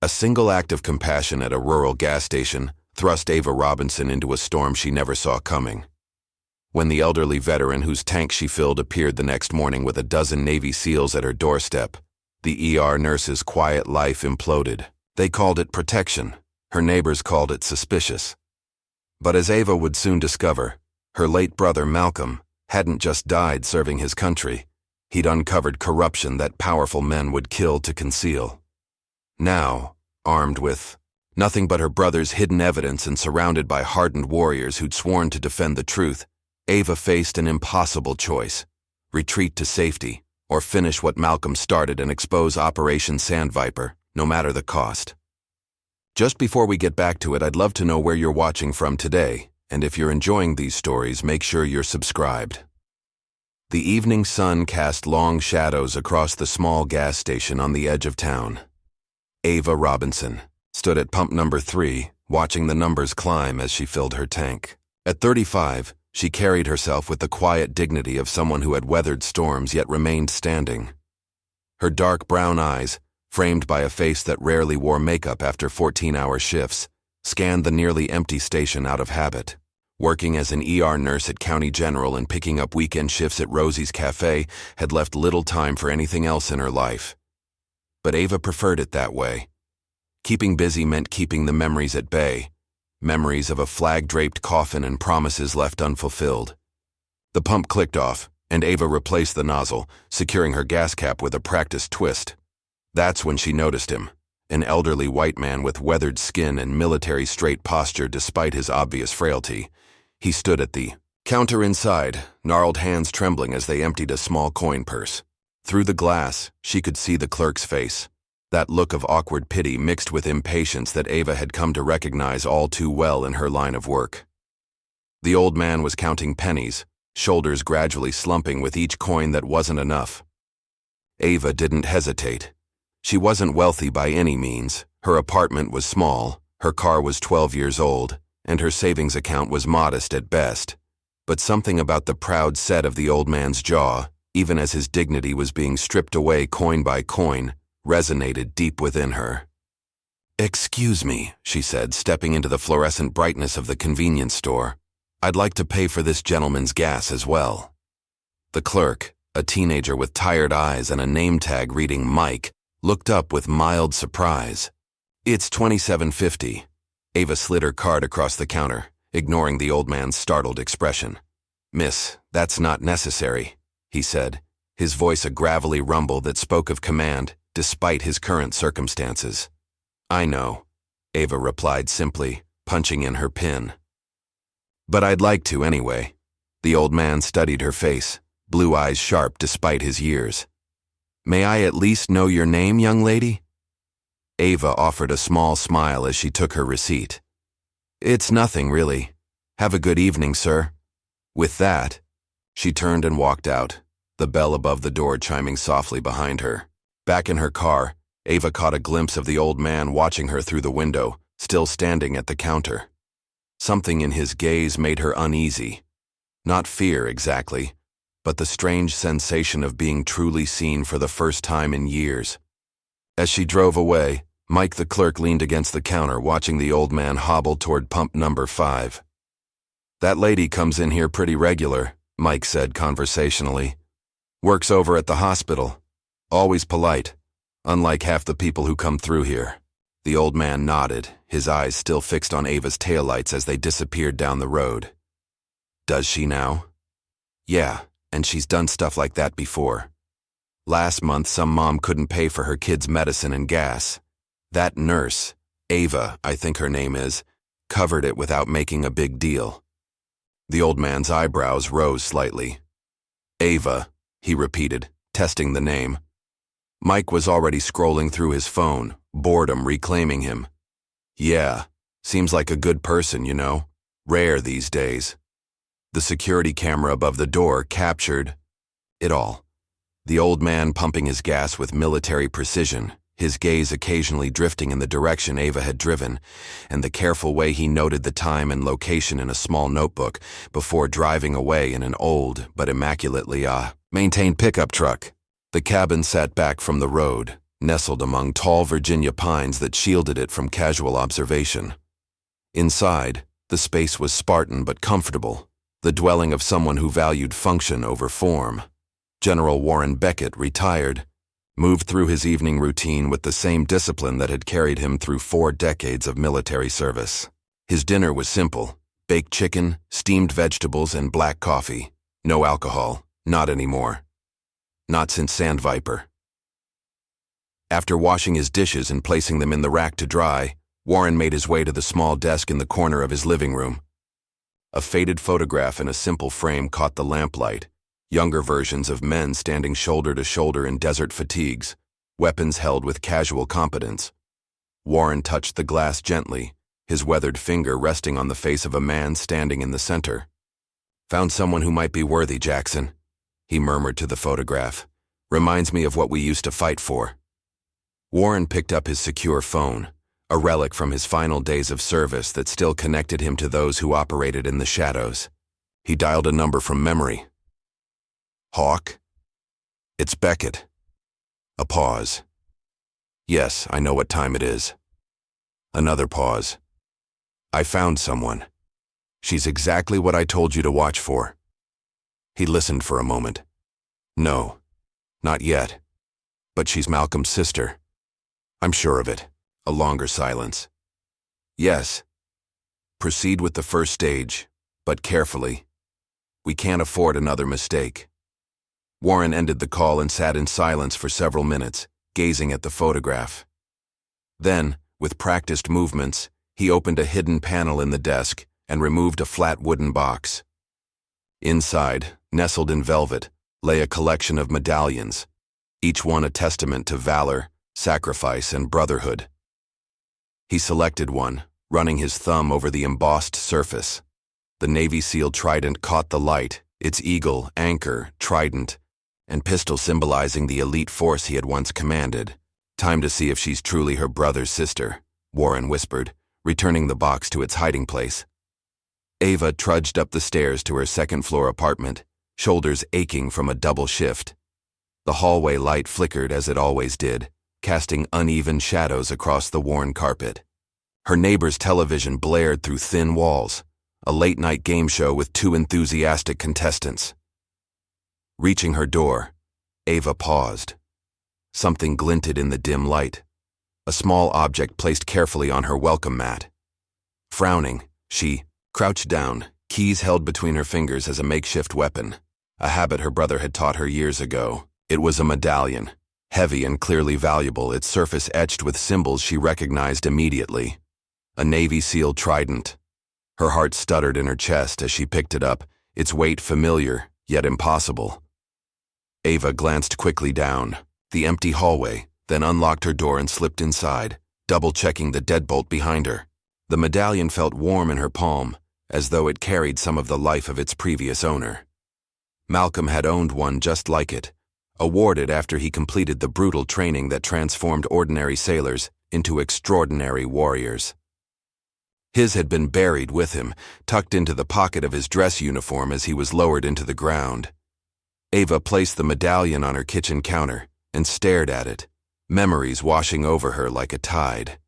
A single act of compassion at a rural gas station thrust Ava Robinson into a storm she never saw coming. When the elderly veteran whose tank she filled appeared the next morning with a dozen Navy SEALs at her doorstep, the ER nurse's quiet life imploded. They called it protection. Her neighbors called it suspicious. But as Ava would soon discover, her late brother Malcolm hadn't just died serving his country. He'd uncovered corruption that powerful men would kill to conceal. Now, armed with nothing but her brother's hidden evidence and surrounded by hardened warriors who'd sworn to defend the truth, Ava faced an impossible choice: retreat to safety, or finish what Malcolm started and expose Operation Sandviper, no matter the cost. Just before we get back to it, I'd love to know where you're watching from today, and if you're enjoying these stories, make sure you're subscribed. The evening sun cast long shadows across the small gas station on the edge of town. Ava Robinson stood at pump number 3, watching the numbers climb as she filled her tank. At 35, she carried herself with the quiet dignity of someone who had weathered storms yet remained standing. Her dark brown eyes, framed by a face that rarely wore makeup after 14-hour shifts, scanned the nearly empty station out of habit. Working as an ER nurse at County General and picking up weekend shifts at Rosie's Cafe had left little time for anything else in her life. But Ava preferred it that way. Keeping busy meant keeping the memories at bay. Memories of a flag-draped coffin and promises left unfulfilled. The pump clicked off, and Ava replaced the nozzle, securing her gas cap with a practiced twist. That's when she noticed him, an elderly white man with weathered skin and military-straight posture despite his obvious frailty. He stood at the counter inside, gnarled hands trembling as they emptied a small coin purse. Through the glass, she could see the clerk's face. That look of awkward pity mixed with impatience that Ava had come to recognize all too well in her line of work. The old man was counting pennies, shoulders gradually slumping with each coin that wasn't enough. Ava didn't hesitate. She wasn't wealthy by any means. Her apartment was small, her car was 12 years old, and her savings account was modest at best. But something about the proud set of the old man's jaw, even as his dignity was being stripped away coin by coin, resonated deep within her. "Excuse me," she said, stepping into the fluorescent brightness of the convenience store. "I'd like to pay for this gentleman's gas as well." The clerk, a teenager with tired eyes and a name tag reading Mike, looked up with mild surprise. "It's $27.50. Ava slid her card across the counter, ignoring the old man's startled expression. "Miss, that's not necessary," he said, his voice a gravelly rumble that spoke of command, despite his current circumstances. "I know," Ava replied simply, punching in her PIN. "But I'd like to anyway." The old man studied her face, blue eyes sharp despite his years. "May I at least know your name, young lady?" Ava offered a small smile as she took her receipt. "It's nothing, really. Have a good evening, sir." With that, she turned and walked out, the bell above the door chiming softly behind her. Back in her car, Ava caught a glimpse of the old man watching her through the window, still standing at the counter. Something in his gaze made her uneasy. Not fear, exactly, but the strange sensation of being truly seen for the first time in years. As she drove away, Mike the clerk leaned against the counter watching the old man hobble toward pump number 5. "That lady comes in here pretty regular," Mike said conversationally. "Works over at the hospital. Always polite, unlike half the people who come through here." The old man nodded, his eyes still fixed on Ava's taillights as they disappeared down the road. "Does she now?" "Yeah, and she's done stuff like that before. Last month, some mom couldn't pay for her kid's medicine and gas. That nurse, Ava, I think her name is, covered it without making a big deal." The old man's eyebrows rose slightly. "Ava," he repeated, testing the name. Mike was already scrolling through his phone, boredom reclaiming him. "Yeah, seems like a good person, you know. Rare these days." The security camera above the door captured it all. The old man pumping his gas with military precision, his gaze occasionally drifting in the direction Ava had driven, and the careful way he noted the time and location in a small notebook before driving away in an old but immaculately maintained pickup truck. The cabin sat back from the road, nestled among tall Virginia pines that shielded it from casual observation. Inside, the space was Spartan but comfortable, the dwelling of someone who valued function over form. General Warren Beckett, retired, moved through his evening routine with the same discipline that had carried him through 4 decades of military service. His dinner was simple: baked chicken, steamed vegetables, and black coffee. No alcohol, not anymore. Not since Sandviper. After washing his dishes and placing them in the rack to dry, Warren made his way to the small desk in the corner of his living room. A faded photograph in a simple frame caught the lamplight. Younger versions of men standing shoulder to shoulder in desert fatigues, weapons held with casual competence. Warren touched the glass gently, his weathered finger resting on the face of a man standing in the center. "Found someone who might be worthy, Jackson," he murmured to the photograph. "Reminds me of what we used to fight for." Warren picked up his secure phone, a relic from his final days of service that still connected him to those who operated in the shadows. He dialed a number from memory. "Hawk? It's Beckett." A pause. "Yes, I know what time it is." Another pause. "I found someone. She's exactly what I told you to watch for." He listened for a moment. "No, not yet. But she's Malcolm's sister." "I'm sure of it." A longer silence. "Yes. Proceed with the first stage, but carefully. We can't afford another mistake." Warren ended the call and sat in silence for several minutes, gazing at the photograph. Then, with practiced movements, he opened a hidden panel in the desk and removed a flat wooden box. Inside, nestled in velvet, lay a collection of medallions, each one a testament to valor, sacrifice, and brotherhood. He selected one, running his thumb over the embossed surface. The Navy SEAL trident caught the light, its eagle, anchor, trident, and pistol symbolizing the elite force he had once commanded. "Time to see if she's truly her brother's sister," Warren whispered, returning the box to its hiding place. Ava trudged up the stairs to her second-floor apartment, shoulders aching from a double shift. The hallway light flickered as it always did, casting uneven shadows across the worn carpet. Her neighbor's television blared through thin walls, a late-night game show with 2 enthusiastic contestants. Reaching her door, Ava paused. Something glinted in the dim light, a small object placed carefully on her welcome mat. Frowning, she crouched down, keys held between her fingers as a makeshift weapon, a habit her brother had taught her years ago. It was a medallion, heavy and clearly valuable, its surface etched with symbols she recognized immediately. A Navy SEAL trident. Her heart stuttered in her chest as she picked it up, its weight familiar, yet impossible. Ava glanced quickly down the empty hallway, then unlocked her door and slipped inside, double-checking the deadbolt behind her. The medallion felt warm in her palm, as though it carried some of the life of its previous owner. Malcolm had owned one just like it, awarded after he completed the brutal training that transformed ordinary sailors into extraordinary warriors. His had been buried with him, tucked into the pocket of his dress uniform as he was lowered into the ground. Ava placed the medallion on her kitchen counter and stared at it, memories washing over her like a tide.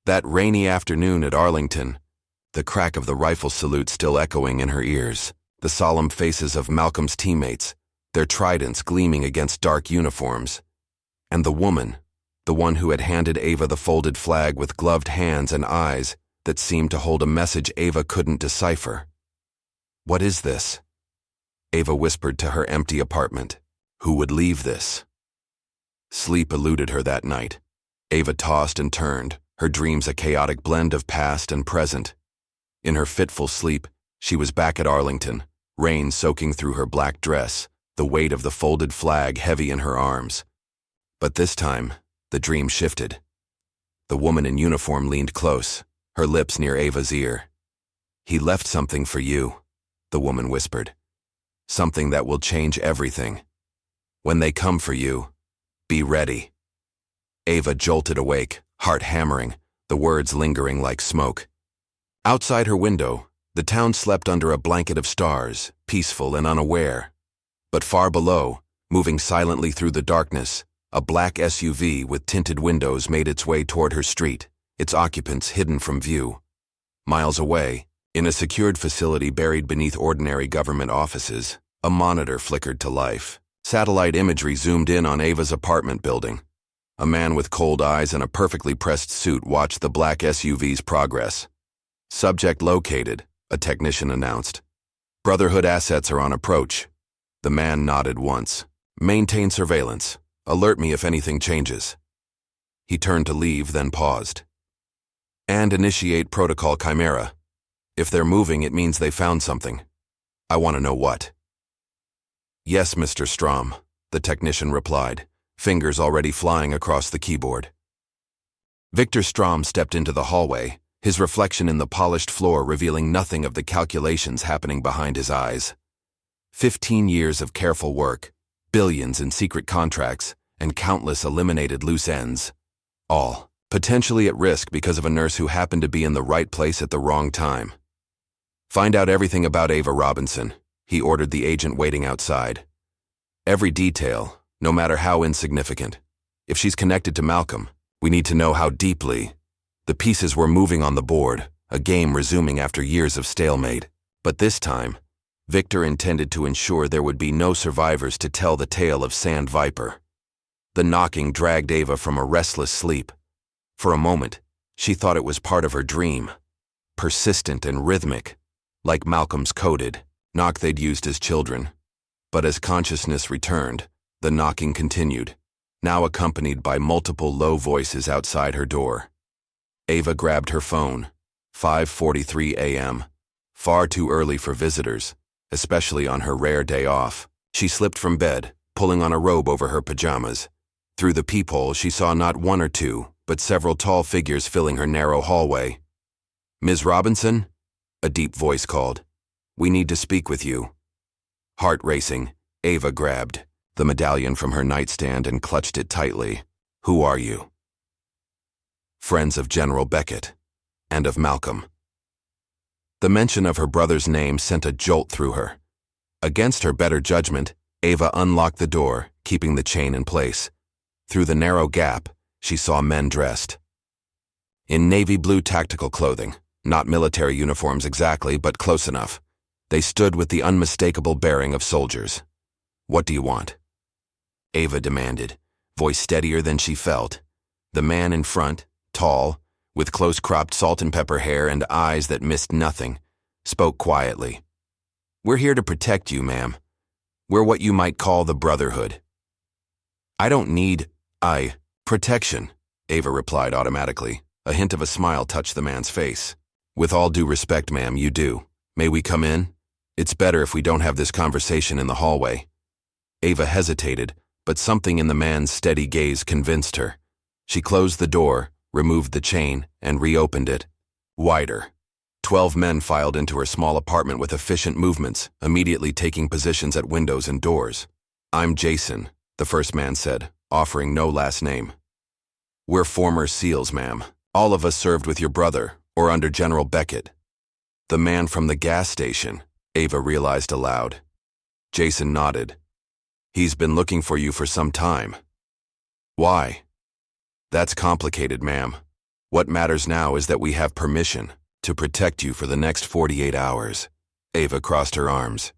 That rainy afternoon at Arlington, the crack of the rifle salute still echoing in her ears, the solemn faces of Malcolm's teammates, their tridents gleaming against dark uniforms, and the woman, the one who had handed Ava the folded flag with gloved hands and eyes that seemed to hold a message Ava couldn't decipher. "What is this?" Ava whispered to her empty apartment. Who would leave this? Sleep eluded her that night. Ava tossed and turned, her dreams a chaotic blend of past and present. In her fitful sleep, she was back at Arlington, rain soaking through her black dress, the weight of the folded flag heavy in her arms. But this time, the dream shifted. The woman in uniform leaned close, her lips near Ava's ear. "He left something for you," the woman whispered. "Something that will change everything. When they come for you, be ready." Ava jolted awake, heart hammering, the words lingering like smoke. Outside her window, the town slept under a blanket of stars, peaceful and unaware. But far below, moving silently through the darkness, A black SUV with tinted windows made its way toward her street, its occupants hidden from view. Miles away, in a secured facility buried beneath ordinary government offices, a monitor flickered to life. Satellite imagery zoomed in on Ava's apartment building. A man with cold eyes and a perfectly pressed suit watched the black SUV's progress. Subject located, a technician announced. Brotherhood assets are on approach. The man nodded once. Maintain surveillance. Alert me if anything changes. He turned to leave, then paused. And initiate protocol Chimera. If they're moving, it means they found something. I want to know what. Yes, Mr. Strom, the technician replied, fingers already flying across the keyboard. Victor Strom stepped into the hallway, his reflection in the polished floor revealing nothing of the calculations happening behind his eyes. 15 years of careful work, billions in secret contracts, and countless eliminated loose ends. All potentially at risk because of a nurse who happened to be in the right place at the wrong time. Find out everything about Ava Robinson, he ordered the agent waiting outside. Every detail, no matter how insignificant. If she's connected to Malcolm, we need to know how deeply. The pieces were moving on the board, a game resuming after years of stalemate. But this time, Victor intended to ensure there would be no survivors to tell the tale of Sand Viper. The knocking dragged Ava from a restless sleep. For a moment, she thought it was part of her dream. Persistent and rhythmic, like Malcolm's coded knock they'd used as children. But as consciousness returned, the knocking continued, now accompanied by multiple low voices outside her door. Ava grabbed her phone. 5:43 a.m. Far too early for visitors, especially on her rare day off. She slipped from bed, pulling on a robe over her pajamas. Through the peephole, she saw not one or two, but several tall figures filling her narrow hallway. Ms. Robinson? A deep voice called. We need to speak with you. Heart racing, Ava grabbed the medallion from her nightstand and clutched it tightly. Who are you? Friends of General Beckett, and of Malcolm. The mention of her brother's name sent a jolt through her. Against her better judgment, Ava unlocked the door, keeping the chain in place. Through the narrow gap, she saw men dressed in navy blue tactical clothing, not military uniforms exactly, but close enough. They stood with the unmistakable bearing of soldiers. What do you want? Ava demanded, voice steadier than she felt. The man in front, tall, with close-cropped salt and pepper hair and eyes that missed nothing, spoke quietly. We're here to protect you, ma'am. We're what you might call the Brotherhood. I don't need, protection, Ava replied automatically. A hint of a smile touched the man's face. With all due respect, ma'am, you do. May we come in? It's better if we don't have this conversation in the hallway. Ava hesitated, but something in the man's steady gaze convinced her. She closed the door, removed the chain, and reopened it. Wider. 12 men filed into her small apartment with efficient movements, immediately taking positions at windows and doors. I'm Jason, the first man said, offering no last name. We're former SEALs, ma'am. All of us served with your brother, or under General Beckett. The man from the gas station, Ava realized aloud. Jason nodded. He's been looking for you for some time. Why? That's complicated, ma'am. What matters now is that we have permission to protect you for the next 48 hours. Ava crossed her arms.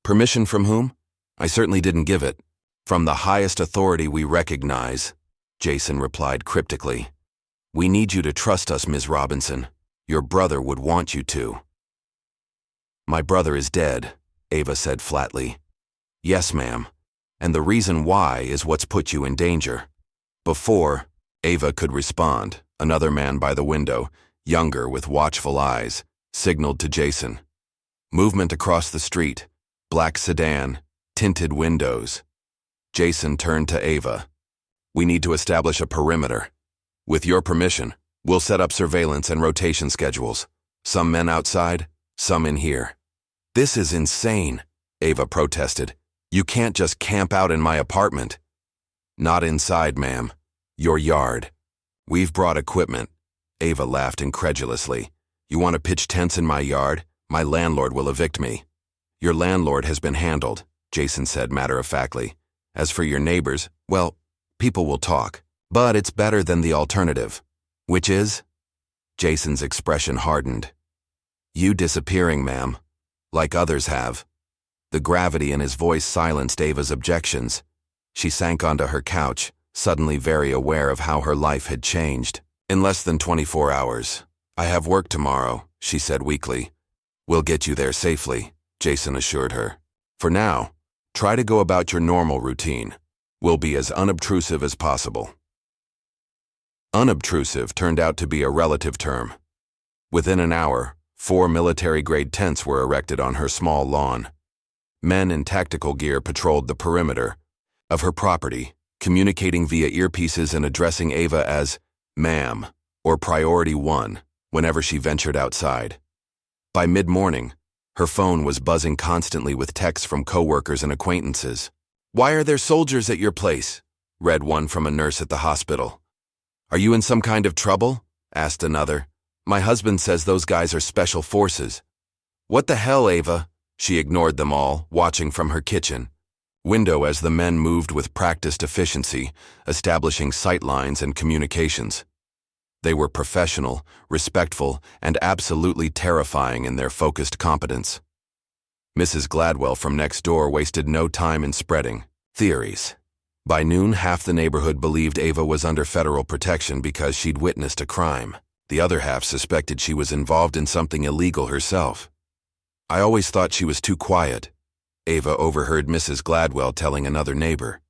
Permission from whom? I certainly didn't give it. From the highest authority we recognize, Jason replied cryptically. We need you to trust us, Ms. Robinson. Your brother would want you to. My brother is dead, Ava said flatly. Yes, ma'am. And the reason why is what's put you in danger. Before Ava could respond, another man by the window, younger with watchful eyes, signaled to Jason. Movement across the street, black sedan, tinted windows. Jason turned to Ava. We need to establish a perimeter. With your permission, we'll set up surveillance and rotation schedules. Some men outside, some in here. This is insane, Ava protested. You can't just camp out in my apartment. Not inside, ma'am. Your yard. We've brought equipment. Ava laughed incredulously. You want to pitch tents in my yard? My landlord will evict me. Your landlord has been handled, Jason said matter-of-factly. As for your neighbors, well, People will talk, but it's better than the alternative. Which is? Jason's expression hardened. You disappearing, ma'am, like others have. The gravity in his voice silenced Ava's objections. She sank onto her couch, suddenly very aware of how her life had changed. In less than 24 hours. I have work tomorrow, she said weakly. We'll get you there safely, Jason assured her. For now, try to go about your normal routine. We'll be as unobtrusive as possible. Unobtrusive turned out to be a relative term. Within an hour, 4 military-grade tents were erected on her small lawn. Men in tactical gear patrolled the perimeter of her property, communicating via earpieces and addressing Ava as ma'am or priority 1 whenever she ventured outside. By mid-morning, her phone was buzzing constantly with texts from coworkers and acquaintances. Why are there soldiers at your place? Read one from a nurse at the hospital. Are you in some kind of trouble? Asked another. My husband says those guys are special forces. What the hell, Ava? She ignored them all, watching from her kitchen window as the men moved with practiced efficiency, establishing sight lines and communications. They were professional, respectful, and absolutely terrifying in their focused competence. Mrs. Gladwell from next door wasted no time in spreading theories. By noon, half the neighborhood believed Ava was under federal protection because she'd witnessed a crime. The other half suspected she was involved in something illegal herself. I always thought she was too quiet, Ava overheard Mrs. Gladwell telling another neighbor.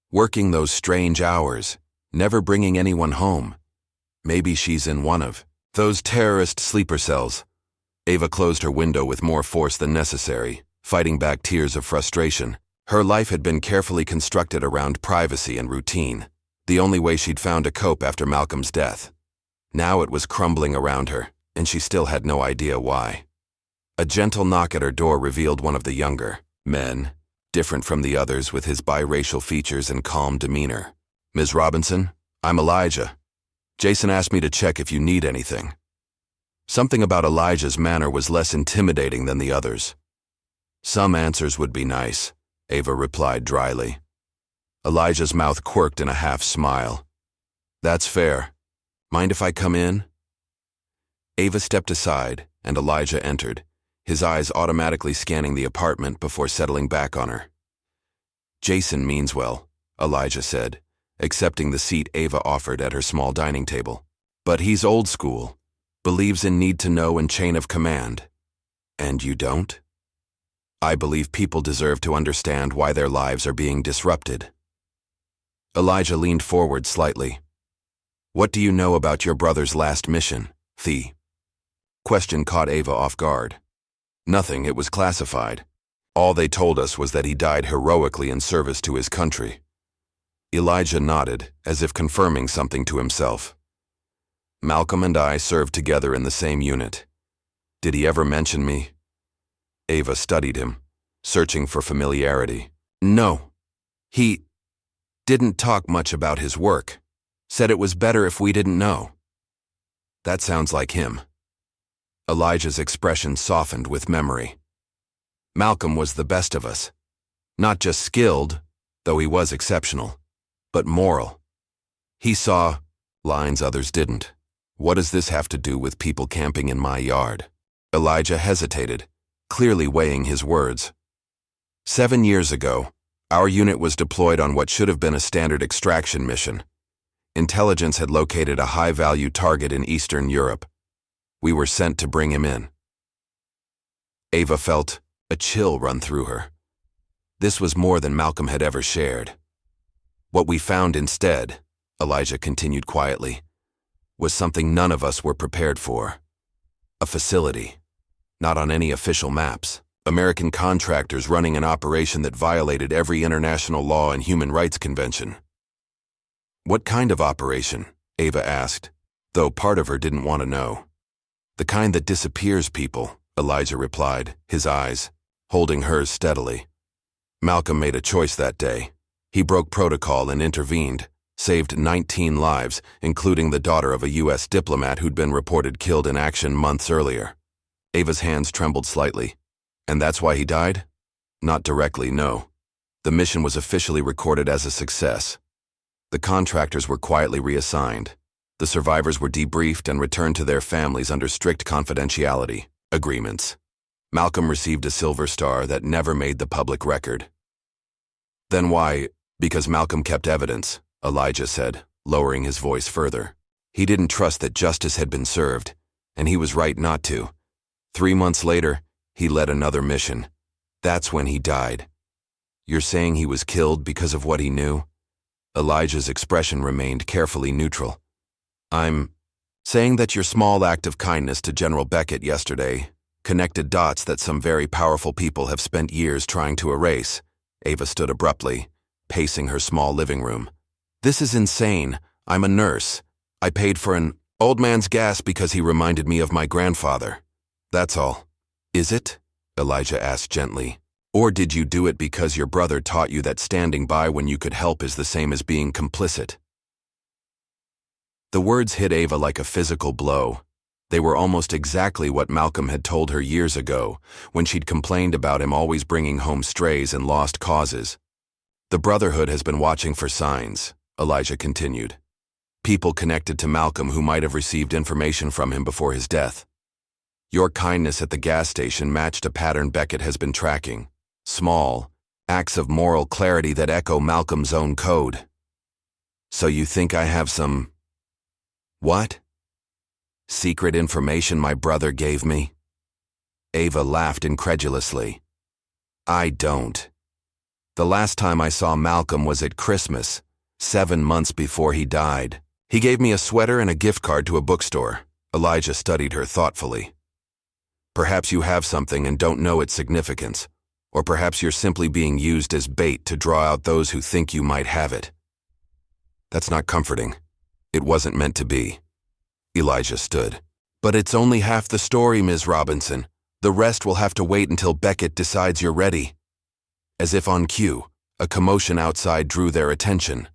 Working those strange hours, never bringing anyone home. Maybe she's in one of those terrorist sleeper cells. Ava closed her window with more force than necessary, fighting back tears of frustration. Her life had been carefully constructed around privacy and routine, the only way she'd found to cope after Malcolm's death. Now it was crumbling around her, and she still had no idea why. A gentle knock at her door revealed one of the younger men, different from the others with his biracial features and calm demeanor. Ms. Robinson, I'm Elijah. Jason asked me to check if you need anything. Something about Elijah's manner was less intimidating than the others. Some answers would be nice, Ava replied dryly. Elijah's mouth quirked in a half smile. That's fair. Mind if I come in? Ava stepped aside, and Elijah entered, his eyes automatically scanning the apartment before settling back on her. Jason means well, Elijah said, accepting the seat Ava offered at her small dining table. But he's old school, believes in need to know and chain of command. And you don't? I believe people deserve to understand why their lives are being disrupted. Elijah leaned forward slightly. What do you know about your brother's last mission, The? Question caught Ava off guard. Nothing, it was classified. All they told us was that he died heroically in service to his country. Elijah nodded, as if confirming something to himself. Malcolm and I served together in the same unit. Did he ever mention me? Ava studied him, searching for familiarity. No. He didn't talk much about his work. Said it was better if we didn't know. That sounds like him. Elijah's expression softened with memory. Malcolm was the best of us. Not just skilled, though he was exceptional, but moral. He saw lines others didn't. What does this have to do with people camping in my yard? Elijah hesitated, clearly weighing his words. 7 years ago, our unit was deployed on what should have been a standard extraction mission. Intelligence had located a high-value target in Eastern Europe. We were sent to bring him in. Ava felt a chill run through her. This was more than Malcolm had ever shared. What we found instead, Elijah continued quietly, was something none of us were prepared for. A facility, not on any official maps. American contractors running an operation that violated every international law and human rights convention. What kind of operation? Ava asked, though part of her didn't want to know. The kind that disappears people, Elijah replied, his eyes holding hers steadily. Malcolm made a choice that day. He broke protocol and intervened, saved 19 lives, including the daughter of a U.S. diplomat who'd been reported killed in action months earlier. Ava's hands trembled slightly. And that's why he died? Not directly, no. The mission was officially recorded as a success. The contractors were quietly reassigned. The survivors were debriefed and returned to their families under strict confidentiality agreements. Malcolm received a silver star that never made the public record. Then why? Because Malcolm kept evidence, Elijah said, lowering his voice further. He didn't trust that justice had been served, and he was right not to. 3 months later, he led another mission. That's when he died. You're saying he was killed because of what he knew? Elijah's expression remained carefully neutral. I'm saying that your small act of kindness to General Beckett yesterday connected dots that some very powerful people have spent years trying to erase. Ava stood abruptly, pacing her small living room. This is insane. I'm a nurse. I paid for an old man's gas because he reminded me of my grandfather. That's all. Is it? Elijah asked gently. Or did you do it because your brother taught you that standing by when you could help is the same as being complicit? The words hit Ava like a physical blow. They were almost exactly what Malcolm had told her years ago, when she'd complained about him always bringing home strays and lost causes. The Brotherhood has been watching for signs, Elijah continued. People connected to Malcolm who might have received information from him before his death. Your kindness at the gas station matched a pattern Beckett has been tracking. Small, acts of moral clarity that echo Malcolm's own code. So you think I have some... What? Secret information my brother gave me? Ava laughed incredulously. I don't. The last time I saw Malcolm was at Christmas, 7 months before he died. He gave me a sweater and a gift card to a bookstore. Elijah studied her thoughtfully. Perhaps you have something and don't know its significance, or perhaps you're simply being used as bait to draw out those who think you might have it. That's not comforting. It wasn't meant to be. Elijah stood. But it's only half the story, Ms. Robinson. The rest will have to wait until Beckett decides you're ready. As if on cue, a commotion outside drew their attention.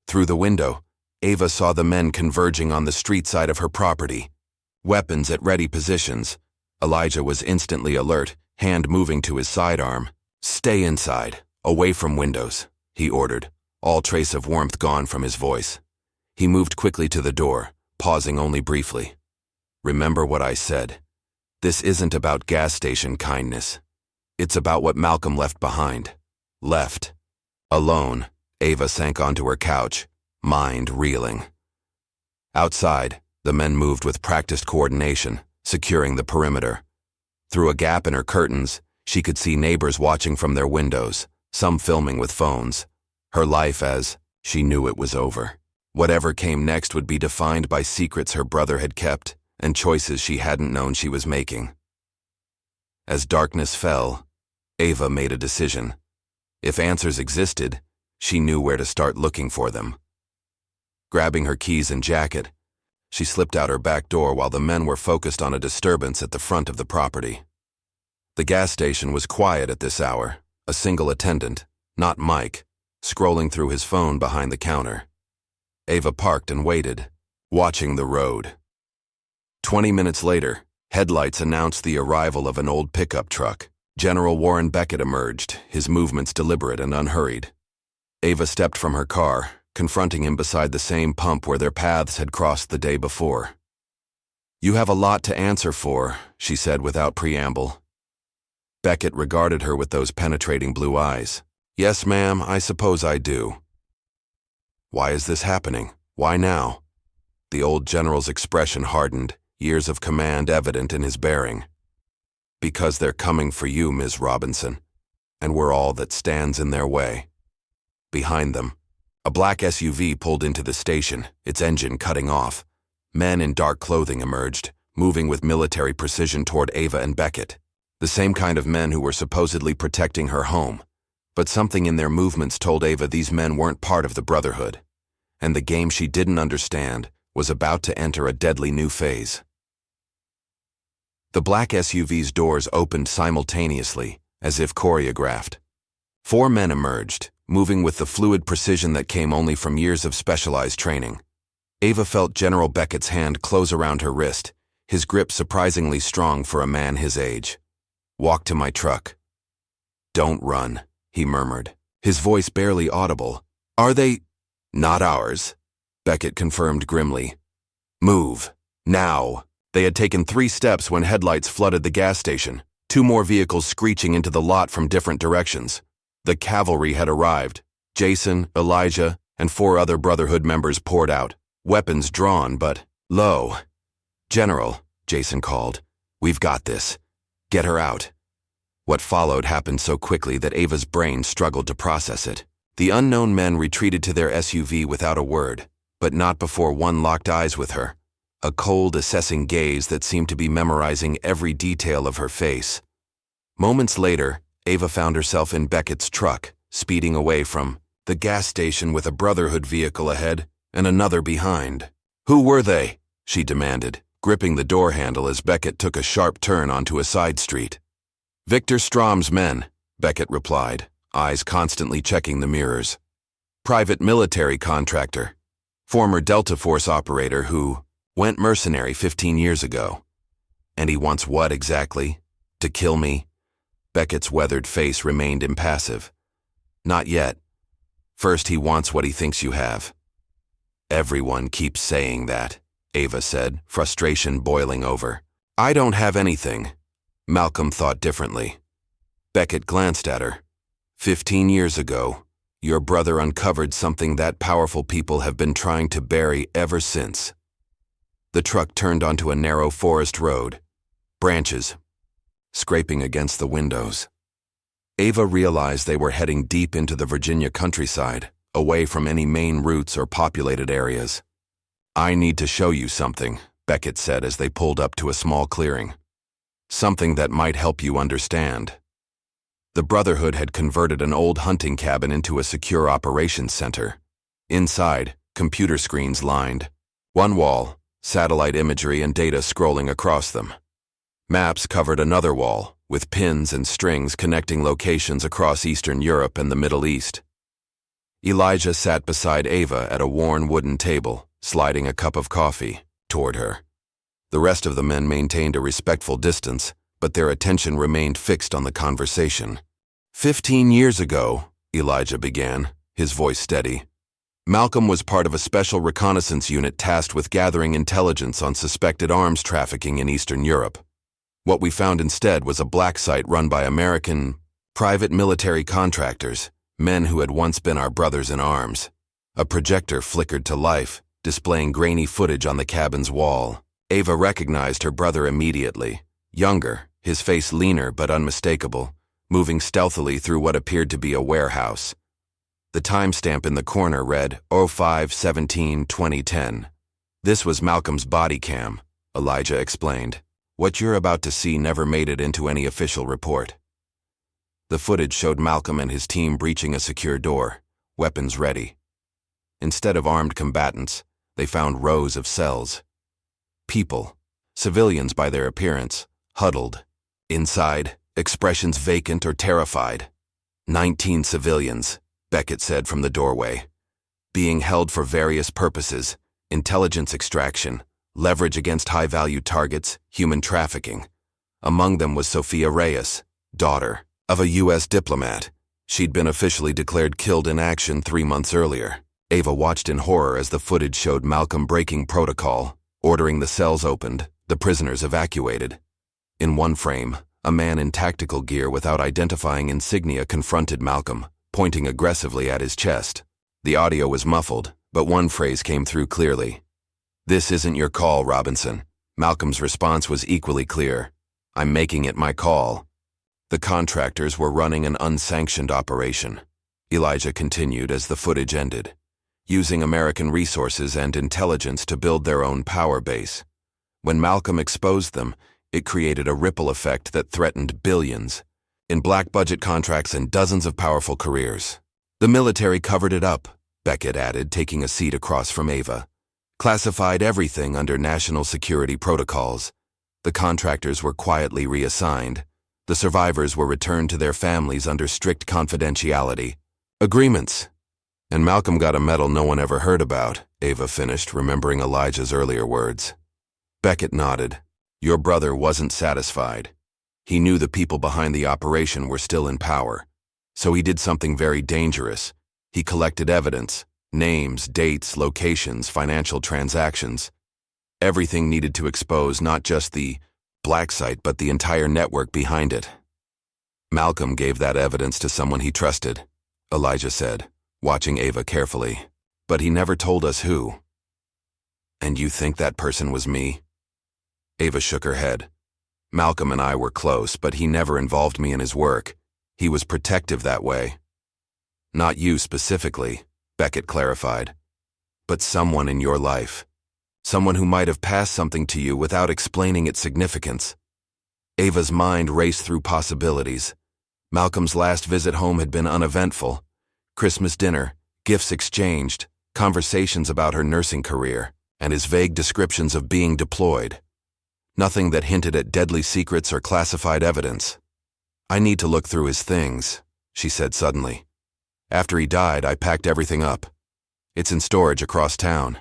Through the window, Ava saw the men converging on the street side of her property. Weapons at ready positions. Elijah was instantly alert, hand moving to his sidearm. Stay inside, away from windows, he ordered, all trace of warmth gone from his voice. He moved quickly to the door, pausing only briefly. Remember what I said. This isn't about gas station kindness. It's about what Malcolm left behind. Left. Alone, Ava sank onto her couch, mind reeling. Outside, the men moved with practiced coordination, securing the perimeter. Through a gap in her curtains, she could see neighbors watching from their windows, some filming with phones. Her life as, she knew it was over. Whatever came next would be defined by secrets her brother had kept and choices she hadn't known she was making. As darkness fell, Ava made a decision. If answers existed, she knew where to start looking for them. Grabbing her keys and jacket, she slipped out her back door while the men were focused on a disturbance at the front of the property. The gas station was quiet at this hour, a single attendant, not Mike, scrolling through his phone behind the counter. Ava parked and waited, watching the road. 20 minutes later, headlights announced the arrival of an old pickup truck. General Warren Beckett emerged, his movements deliberate and unhurried. Ava stepped from her car, confronting him beside the same pump where their paths had crossed the day before. You have a lot to answer for, she said without preamble. Beckett regarded her with those penetrating blue eyes. Yes, ma'am, I suppose I do. Why is this happening? Why now? The old general's expression hardened, years of command evident in his bearing. Because they're coming for you, Ms. Robinson, and we're all that stands in their way. Behind them, a black SUV pulled into the station, its engine cutting off. Men in dark clothing emerged, moving with military precision toward Ava and Beckett, the same kind of men who were supposedly protecting her home. But something in their movements told Ava these men weren't part of the Brotherhood, and the game she didn't understand was about to enter a deadly new phase. The black SUV's doors opened simultaneously, as if choreographed. 4 men emerged, moving with the fluid precision that came only from years of specialized training. Ava felt General Beckett's hand close around her wrist, his grip surprisingly strong for a man his age. Walk to my truck. Don't run, he murmured, his voice barely audible. Are they... Not ours, Beckett confirmed grimly. Move. Now. They had taken 3 steps when headlights flooded the gas station, 2 more vehicles screeching into the lot from different directions. The cavalry had arrived. Jason, Elijah, and 4 other Brotherhood members poured out, weapons drawn but low. General, Jason called, we've got this. Get her out. What followed happened so quickly that Ava's brain struggled to process it. The unknown men retreated to their SUV without a word, but not before one locked eyes with her. A cold, assessing gaze that seemed to be memorizing every detail of her face. Moments later, Ava found herself in Beckett's truck, speeding away from the gas station with a Brotherhood vehicle ahead and another behind. Who were they? She demanded, gripping the door handle as Beckett took a sharp turn onto a side street. Victor Strom's men, Beckett replied, eyes constantly checking the mirrors. Private military contractor. Former Delta Force operator who went mercenary 15 years ago. And he wants what exactly? To kill me? Beckett's weathered face remained impassive. Not yet. First he wants what he thinks you have. Everyone keeps saying that, Ava said, frustration boiling over. I don't have anything. Malcolm thought differently. Beckett glanced at her. 15 years ago, your brother uncovered something that powerful people have been trying to bury ever since. The truck turned onto a narrow forest road. Branches scraping against the windows. Ava realized they were heading deep into the Virginia countryside, away from any main routes or populated areas. I need to show you something, Beckett said as they pulled up to a small clearing. Something that might help you understand. The Brotherhood had converted an old hunting cabin into a secure operations center. Inside, computer screens lined one wall, satellite imagery and data scrolling across them. Maps covered another wall, with pins and strings connecting locations across Eastern Europe and the Middle East. Elijah sat beside Ava at a worn wooden table, sliding a cup of coffee toward her. The rest of the men maintained a respectful distance, but their attention remained fixed on the conversation. 15 years ago, Elijah began, his voice steady. Malcolm was part of a special reconnaissance unit tasked with gathering intelligence on suspected arms trafficking in Eastern Europe. What we found instead was a black site run by American private military contractors, men who had once been our brothers in arms. A projector flickered to life, displaying grainy footage on the cabin's wall. Ava recognized her brother immediately. Younger, his face leaner but unmistakable, moving stealthily through what appeared to be a warehouse. The timestamp in the corner read 05/17/2010. This was Malcolm's body cam, Elijah explained. What you're about to see never made it into any official report. The footage showed Malcolm and his team breaching a secure door, weapons ready. Instead of armed combatants, they found rows of cells. People, civilians by their appearance, huddled. Inside, expressions vacant or terrified. 19 civilians, Beckett said from the doorway. Being held for various purposes, intelligence extraction, leverage against high-value targets, human trafficking. Among them was Sophia Reyes, daughter of a U.S. diplomat. She'd been officially declared killed in action 3 months earlier. Ava watched in horror as the footage showed Malcolm breaking protocol, ordering the cells opened, the prisoners evacuated. In one frame, a man in tactical gear without identifying insignia confronted Malcolm, pointing aggressively at his chest. The audio was muffled, but one phrase came through clearly. "This isn't your call, Robinson." Malcolm's response was equally clear. "I'm making it my call." The contractors were running an unsanctioned operation. Elijah continued as the footage ended, using American resources and intelligence to build their own power base. When Malcolm exposed them, it created a ripple effect that threatened billions in black budget contracts and dozens of powerful careers. The military covered it up, Beckett added, taking a seat across from Ava. Classified everything under national security protocols. The contractors were quietly reassigned. The survivors were returned to their families under strict confidentiality. Agreements. And Malcolm got a medal no one ever heard about, Ava finished, remembering Elijah's earlier words. Beckett nodded. Your brother wasn't satisfied. He knew the people behind the operation were still in power. So he did something very dangerous. He collected evidence, Names, dates, locations, financial transactions. Everything needed to expose not just the black site, but the entire network behind it. Malcolm gave that evidence to someone he trusted, Elijah said, watching Ava carefully. But he never told us who. And you think that person was me? Ava shook her head. Malcolm and I were close, but he never involved me in his work. He was protective that way. Not you specifically, Beckett clarified, but someone in your life. Someone who might have passed something to you without explaining its significance. Ava's mind raced through possibilities. Malcolm's last visit home had been uneventful. Christmas dinner, gifts exchanged, conversations about her nursing career, and his vague descriptions of being deployed. Nothing that hinted at deadly secrets or classified evidence. I need to look through his things, she said suddenly. After he died, I packed everything up. It's in storage across town.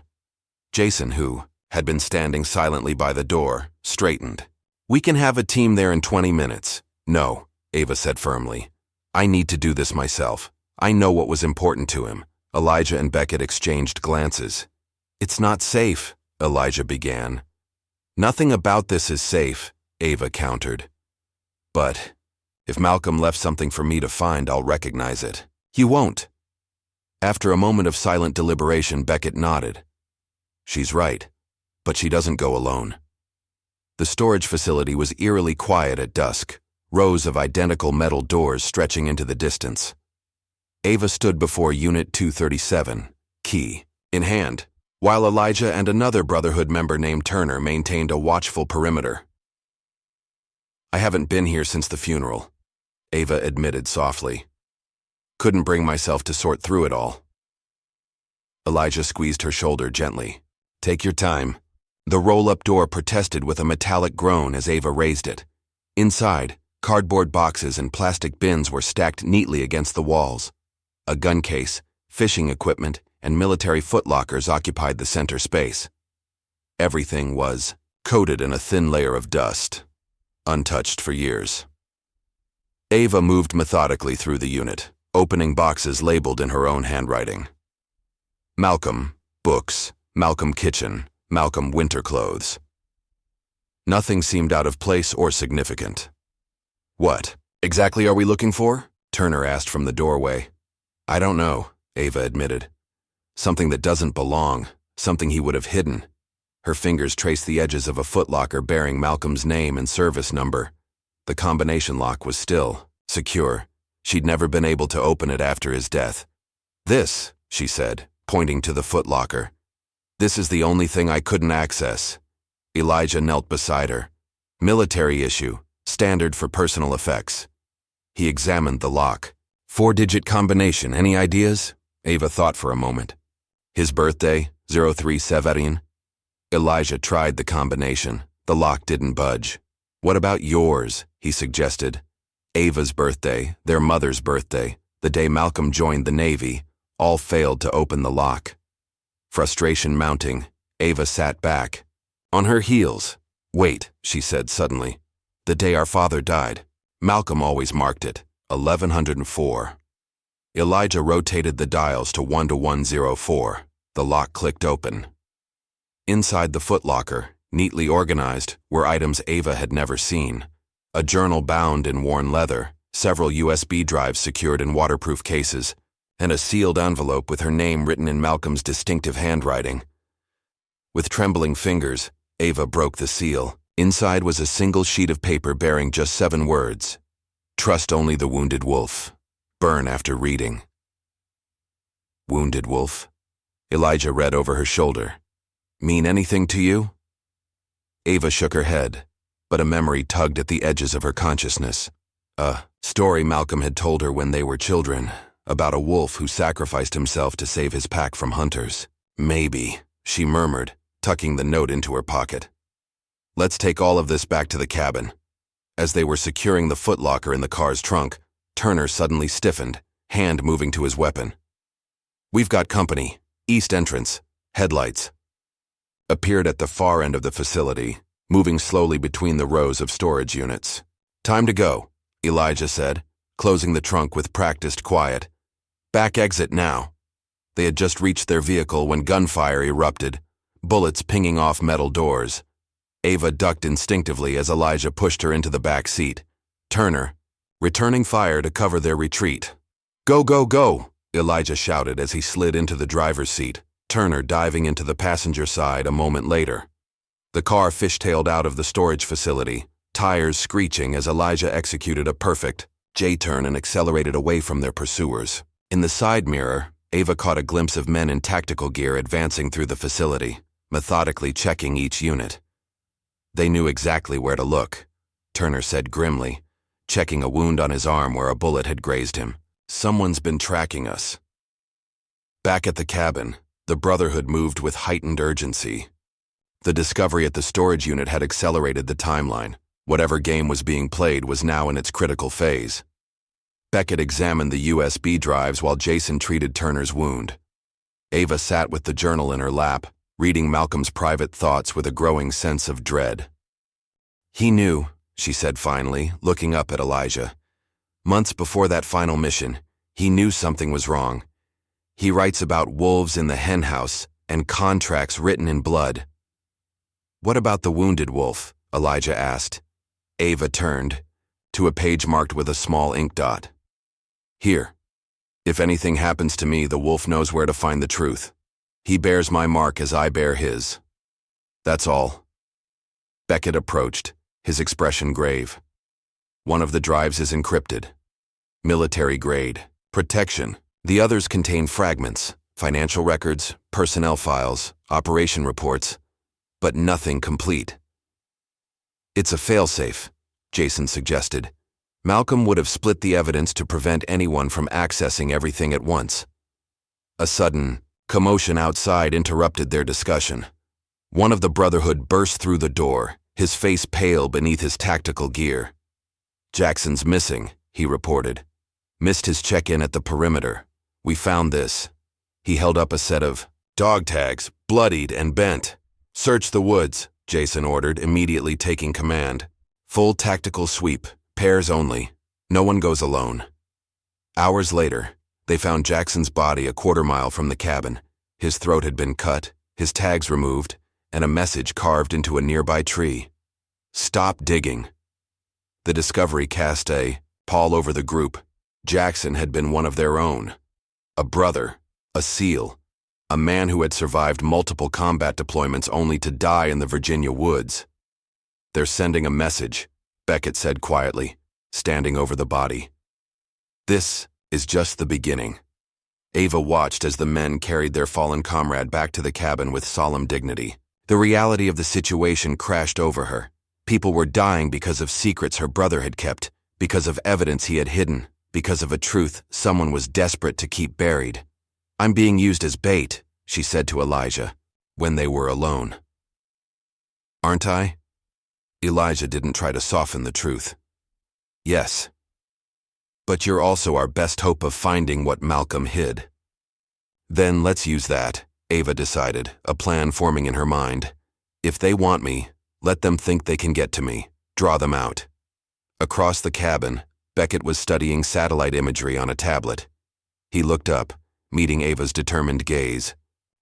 Jason, who had been standing silently by the door, straightened. We can have a team there in 20 minutes. No, Ava said firmly. I need to do this myself. I know what was important to him. Elijah and Beckett exchanged glances. It's not safe, Elijah began. Nothing about this is safe, Ava countered. But if Malcolm left something for me to find, I'll recognize it. You won't. After a moment of silent deliberation, Beckett nodded. She's right, but she doesn't go alone. The storage facility was eerily quiet at dusk, rows of identical metal doors stretching into the distance. Ava stood before Unit 237, key in hand, while Elijah and another Brotherhood member named Turner maintained a watchful perimeter. I haven't been here since the funeral, Ava admitted softly. Couldn't bring myself to sort through it all. Elijah squeezed her shoulder gently. Take your time. The roll-up door protested with a metallic groan as Ava raised it. Inside, cardboard boxes and plastic bins were stacked neatly against the walls. A gun case, fishing equipment, and military footlockers occupied the center space. Everything was coated in a thin layer of dust, untouched for years. Ava moved methodically through the unit, opening boxes labeled in her own handwriting. Malcolm, books, Malcolm kitchen, Malcolm winter clothes. Nothing seemed out of place or significant. What exactly are we looking for? Turner asked from the doorway. I don't know, Ava admitted. Something that doesn't belong, something he would have hidden. Her fingers traced the edges of a footlocker bearing Malcolm's name and service number. The combination lock was still secure. She'd never been able to open it after his death. This, she said, pointing to the footlocker. This is the only thing I couldn't access. Elijah knelt beside her. Military issue, standard for personal effects. He examined the lock. 4-digit combination, any ideas? Ava thought for a moment. His birthday, 03/7. Elijah tried the combination. The lock didn't budge. What about yours? He suggested. Ava's birthday, their mother's birthday, the day Malcolm joined the Navy, all failed to open the lock. Frustration mounting, Ava sat back. On her heels. Wait, she said suddenly. The day our father died. Malcolm always marked it, 1104. Elijah rotated the dials to 1-104. The lock clicked open. Inside the footlocker, neatly organized, were items Ava had never seen. A journal bound in worn leather, several USB drives secured in waterproof cases, and a sealed envelope with her name written in Malcolm's distinctive handwriting. With trembling fingers, Ava broke the seal. Inside was a single sheet of paper bearing just 7 words. Trust only the wounded wolf. Burn after reading. Wounded wolf? Elijah read over her shoulder. Mean anything to you? Ava shook her head, but a memory tugged at the edges of her consciousness. A story Malcolm had told her when they were children, about a wolf who sacrificed himself to save his pack from hunters. Maybe, she murmured, tucking the note into her pocket. Let's take all of this back to the cabin. As they were securing the footlocker in the car's trunk, Turner suddenly stiffened, hand moving to his weapon. We've got company. East entrance. Headlights. Appeared at the far end of the facility, moving slowly between the rows of storage units. Time to go, Elijah said, closing the trunk with practiced quiet. Back exit now. They had just reached their vehicle when gunfire erupted, bullets pinging off metal doors. Ava ducked instinctively as Elijah pushed her into the back seat. Turner, returning fire to cover their retreat. "Go, go, go!" Elijah shouted as he slid into the driver's seat, Turner diving into the passenger side a moment later. The car fishtailed out of the storage facility, tires screeching as Elijah executed a perfect J-turn and accelerated away from their pursuers. In the side mirror, Ava caught a glimpse of men in tactical gear advancing through the facility, methodically checking each unit. They knew exactly where to look, Turner said grimly, checking a wound on his arm where a bullet had grazed him. "Someone's been tracking us." Back at the cabin, the Brotherhood moved with heightened urgency. The discovery at the storage unit had accelerated the timeline. Whatever game was being played was now in its critical phase. Beckett examined the USB drives while Jason treated Turner's wound. Ava sat with the journal in her lap, reading Malcolm's private thoughts with a growing sense of dread. "He knew," she said finally, looking up at Elijah. "Months before that final mission, he knew something was wrong. He writes about wolves in the henhouse and contracts written in blood." "What about the wounded wolf?" Elijah asked. Ava turned to a page marked with a small ink dot. "Here. If anything happens to me, the wolf knows where to find the truth. He bears my mark as I bear his. That's all." Beckett approached, his expression grave. "One of the drives is encrypted. Military grade. Protection. The others contain fragments, financial records, personnel files, operation reports, but nothing complete." "It's a failsafe," Jason suggested. "Malcolm would have split the evidence to prevent anyone from accessing everything at once." A sudden commotion outside interrupted their discussion. One of the Brotherhood burst through the door, his face pale beneath his tactical gear. "Jackson's missing," he reported. "Missed his check-in at the perimeter. We found this." He held up a set of dog tags, bloodied and bent. "Search the woods," Jason ordered, immediately taking command. "Full tactical sweep, pairs only. No one goes alone." Hours later, they found Jackson's body a quarter-mile from the cabin. His throat had been cut, his tags removed, and a message carved into a nearby tree. "Stop digging." The discovery cast a pall over the group. Jackson had been one of their own. A brother, a SEAL, a man who had survived multiple combat deployments only to die in the Virginia woods. "They're sending a message," Beckett said quietly, standing over the body. "This is just the beginning." Ava watched as the men carried their fallen comrade back to the cabin with solemn dignity. The reality of the situation crashed over her. People were dying because of secrets her brother had kept, because of evidence he had hidden, because of a truth someone was desperate to keep buried. "I'm being used as bait," she said to Elijah, when they were alone. "Aren't I?" Elijah didn't try to soften the truth. "Yes. But you're also our best hope of finding what Malcolm hid." "Then let's use that," Ava decided, a plan forming in her mind. "If they want me, let them think they can get to me. Draw them out." Across the cabin, Beckett was studying satellite imagery on a tablet. He looked up, meeting Ava's determined gaze,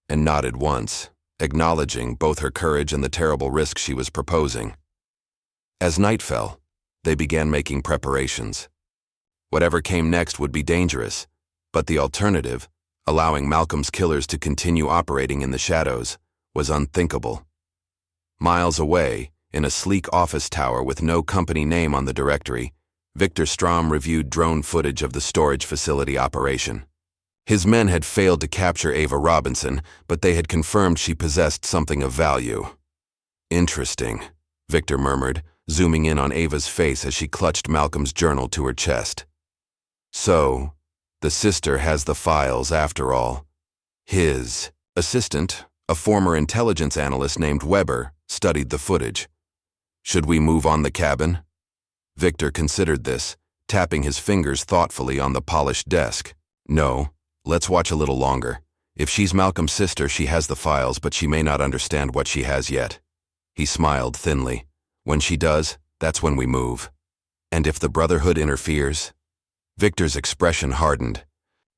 and nodded once, acknowledging both her courage and the terrible risk she was proposing. As night fell, they began making preparations. Whatever came next would be dangerous, but the alternative, allowing Malcolm's killers to continue operating in the shadows, was unthinkable. Miles away, in a sleek office tower with no company name on the directory, Victor Strom reviewed drone footage of the storage facility operation. His men had failed to capture Ava Robinson, but they had confirmed she possessed something of value. "Interesting," Victor murmured, zooming in on Ava's face as she clutched Malcolm's journal to her chest. "So, the sister has the files after all." His assistant, a former intelligence analyst named Weber, studied the footage. "Should we move on the cabin?" Victor considered this, tapping his fingers thoughtfully on the polished desk. "No, let's watch a little longer. If she's Malcolm's sister, she has the files, but she may not understand what she has yet." He smiled thinly. "When she does, that's when we move." "And if the Brotherhood interferes?" Victor's expression hardened.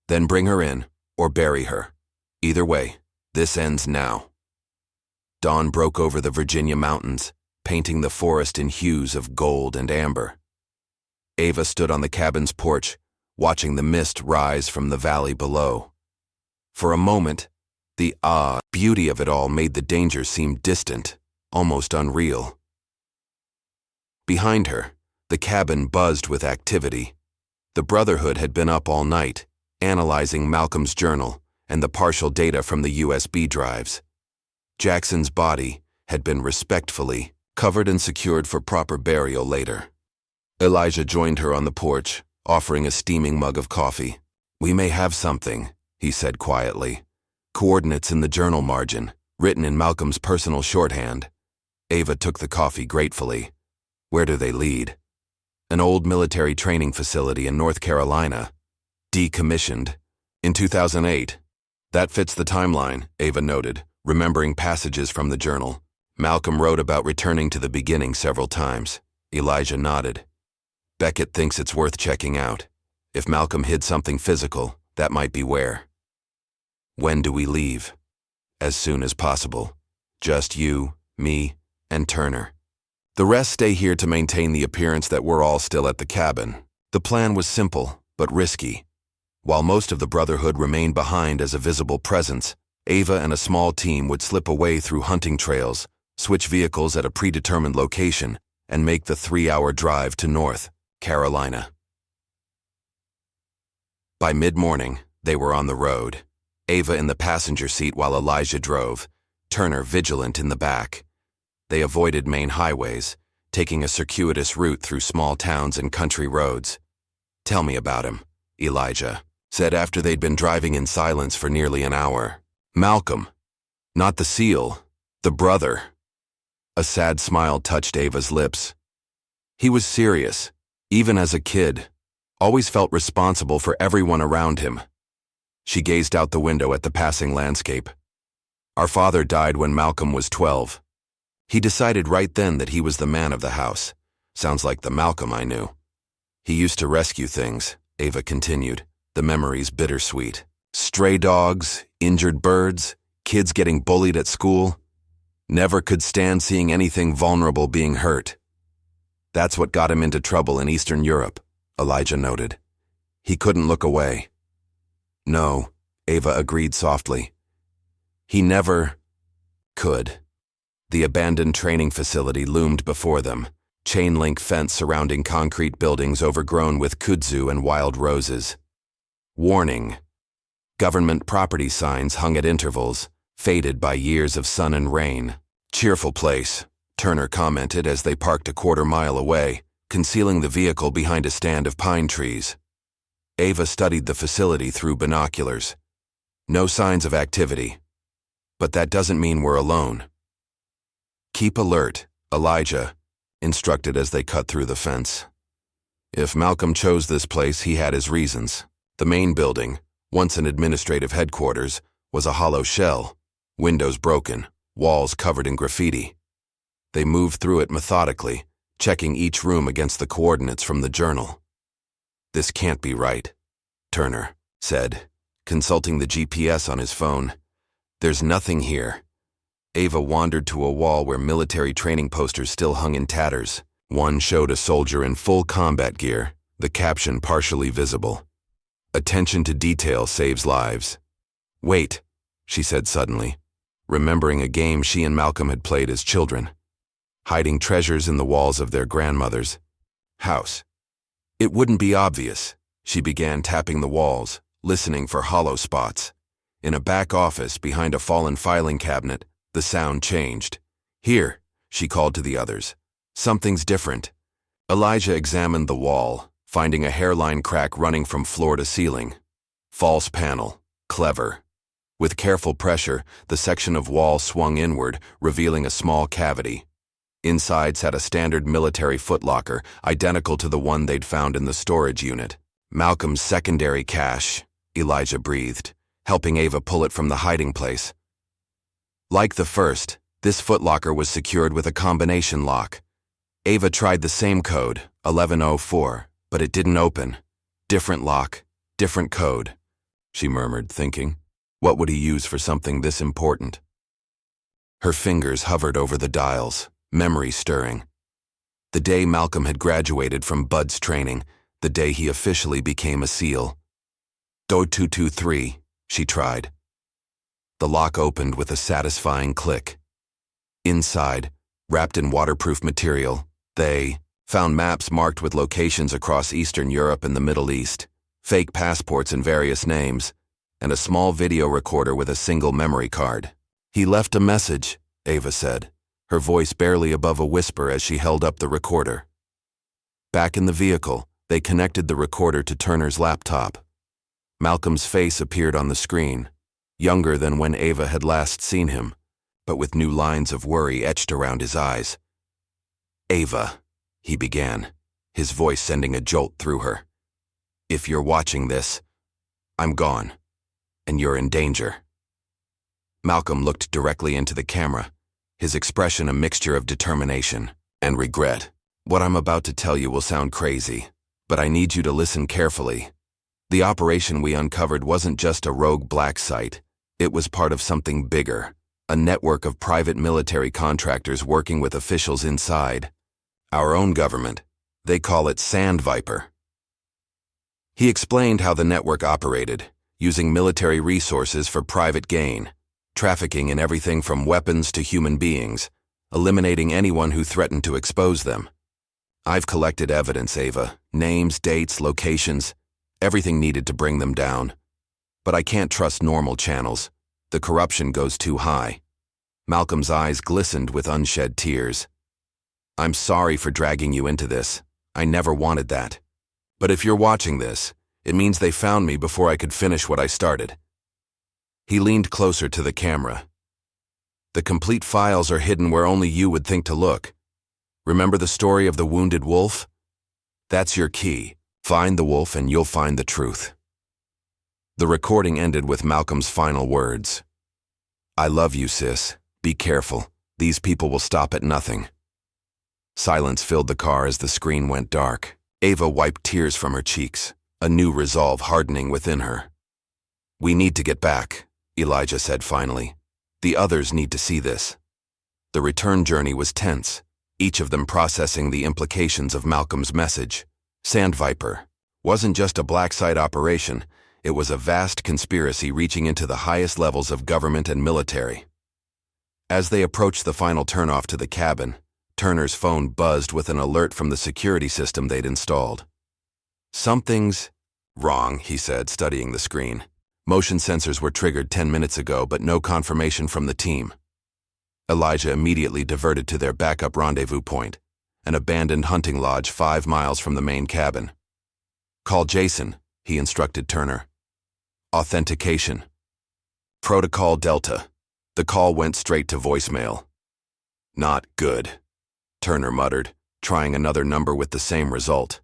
"Then bring her in, or bury her. Either way, this ends now. Dawn broke over the Virginia mountains, painting the forest in hues of gold and amber. Ava stood on the cabin's porch, watching the mist rise from the valley below. For a moment, the beauty of it all made the danger seem distant, almost unreal. Behind her, the cabin buzzed with activity. The Brotherhood had been up all night, analyzing Malcolm's journal and the partial data from the USB drives. Jackson's body had been respectfully covered and secured for proper burial later. Elijah joined her on the porch, offering a steaming mug of coffee. "We may have something," he said quietly. "Coordinates in the journal margin, written in Malcolm's personal shorthand." Ava took the coffee gratefully. "Where do they lead?" "An old military training facility in North Carolina. Decommissioned. In 2008. "That fits the timeline," Ava noted, remembering passages from the journal. "Malcolm wrote about returning to the beginning several times." Elijah nodded. "Beckett thinks it's worth checking out. If Malcolm hid something physical, that might be where." "When do we leave?" "As soon as possible. Just you, me, and Turner. The rest stay here to maintain the appearance that we're all still at the cabin." The plan was simple, but risky. While most of the Brotherhood remained behind as a visible presence, Ava and a small team would slip away through hunting trails, switch vehicles at a predetermined location, and make the 3-hour drive to North Carolina. By mid-morning, they were on the road. Ava in the passenger seat while Elijah drove, Turner vigilant in the back. They avoided main highways, taking a circuitous route through small towns and country roads. "Tell me about him," Elijah said after they'd been driving in silence for nearly an hour. "Malcolm. Not the SEAL, the brother." A sad smile touched Ava's lips. "He was serious, even as a kid. Always felt responsible for everyone around him." She gazed out the window at the passing landscape. "Our father died when Malcolm was 12. He decided right then that he was the man of the house. Sounds like the Malcolm I knew. He used to rescue things," Ava continued, the memories bittersweet. "Stray dogs, injured birds, kids getting bullied at school. Never could stand seeing anything vulnerable being hurt. That's what got him into trouble in Eastern Europe," Elijah noted. "He couldn't look away." "No," Ava agreed softly. "He never could." The abandoned training facility loomed before them, chain-link fence surrounding concrete buildings overgrown with kudzu and wild roses. "Warning." Government property signs hung at intervals, faded by years of sun and rain. "Cheerful place," Turner commented as they parked a quarter-mile away, concealing the vehicle behind a stand of pine trees. Ava studied the facility through binoculars. No signs of activity. "But that doesn't mean we're alone." "Keep alert," Elijah instructed as they cut through the fence. If Malcolm chose this place, he had his reasons. The main building, once an administrative headquarters, was a hollow shell, windows broken, walls covered in graffiti. They moved through it methodically, checking each room against the coordinates from the journal. "This can't be right," Turner said, consulting the GPS on his phone. "There's nothing here." Ava wandered to a wall where military training posters still hung in tatters. One showed a soldier in full combat gear, the caption partially visible. "Attention to detail saves lives." "Wait," she said suddenly, remembering a game she and Malcolm had played as children, hiding treasures in the walls of their grandmother's house. It wouldn't be obvious. She began tapping the walls, listening for hollow spots. In a back office behind a fallen filing cabinet, the sound changed. "Here," she called to the others. "Something's different." Elijah examined the wall, finding a hairline crack running from floor to ceiling. False panel. Clever. With careful pressure, the section of wall swung inward, revealing a small cavity. Inside sat a standard military footlocker, identical to the one they'd found in the storage unit. "Malcolm's secondary cache," Elijah breathed, helping Ava pull it from the hiding place. Like the first, this footlocker was secured with a combination lock. Ava tried the same code, 1104, but it didn't open. "Different lock, different code," she murmured, thinking. What would he use for something this important? Her fingers hovered over the dials, memory stirring. The day Malcolm had graduated from Bud's training, the day he officially became a SEAL. Do 223, she tried. The lock opened with a satisfying click. Inside, wrapped in waterproof material, they found maps marked with locations across Eastern Europe and the Middle East, fake passports in various names, and a small video recorder with a single memory card. He left a message, Ava said, her voice barely above a whisper as she held up the recorder. Back in the vehicle, they connected the recorder to Turner's laptop. Malcolm's face appeared on the screen, younger than when Ava had last seen him, but with new lines of worry etched around his eyes. Ava, he began, his voice sending a jolt through her. If you're watching this, I'm gone, and you're in danger. Malcolm looked directly into the camera, his expression a mixture of determination and regret. What I'm about to tell you will sound crazy, but I need you to listen carefully. The operation we uncovered wasn't just a rogue black site, it was part of something bigger, a network of private military contractors working with officials inside. Our own government. They call it Sand Viper. He explained how the network operated, using military resources for private gain, trafficking in everything from weapons to human beings, eliminating anyone who threatened to expose them. I've collected evidence, Ava, names, dates, locations, everything needed to bring them down. But I can't trust normal channels. The corruption goes too high. Malcolm's eyes glistened with unshed tears. I'm sorry for dragging you into this. I never wanted that. But if you're watching this, it means they found me before I could finish what I started. He leaned closer to the camera. The complete files are hidden where only you would think to look. Remember the story of the wounded wolf? That's your key. Find the wolf and you'll find the truth. The recording ended with Malcolm's final words. I love you, sis. Be careful. These people will stop at nothing. Silence filled the car as the screen went dark. Ava wiped tears from her cheeks, a new resolve hardening within her. We need to get back, Elijah said finally. The others need to see this. The return journey was tense, each of them processing the implications of Malcolm's message. Sand Viper wasn't just a black site operation, it was a vast conspiracy reaching into the highest levels of government and military. As they approached the final turnoff to the cabin, Turner's phone buzzed with an alert from the security system they'd installed. Something's wrong, he said, studying the screen. Motion sensors were triggered 10 minutes ago, but no confirmation from the team. Elijah immediately diverted to their backup rendezvous point, an abandoned hunting lodge 5 miles from the main cabin. Call Jason, he instructed Turner. Authentication. Protocol Delta. The call went straight to voicemail. Not good, Turner muttered, trying another number with the same result.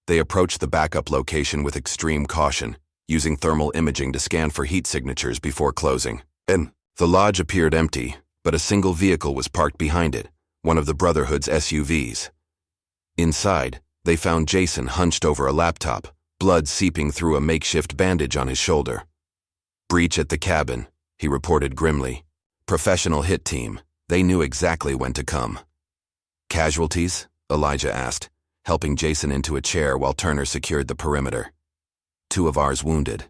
They approached the backup location with extreme caution, using thermal imaging to scan for heat signatures before closing. And the lodge appeared empty, but a single vehicle was parked behind it, one of the Brotherhood's SUVs. Inside, they found Jason hunched over a laptop, blood seeping through a makeshift bandage on his shoulder. Breach at the cabin, he reported grimly. Professional hit team. They knew exactly when to come. Casualties? Elijah asked, helping Jason into a chair while Turner secured the perimeter. 2 of ours wounded.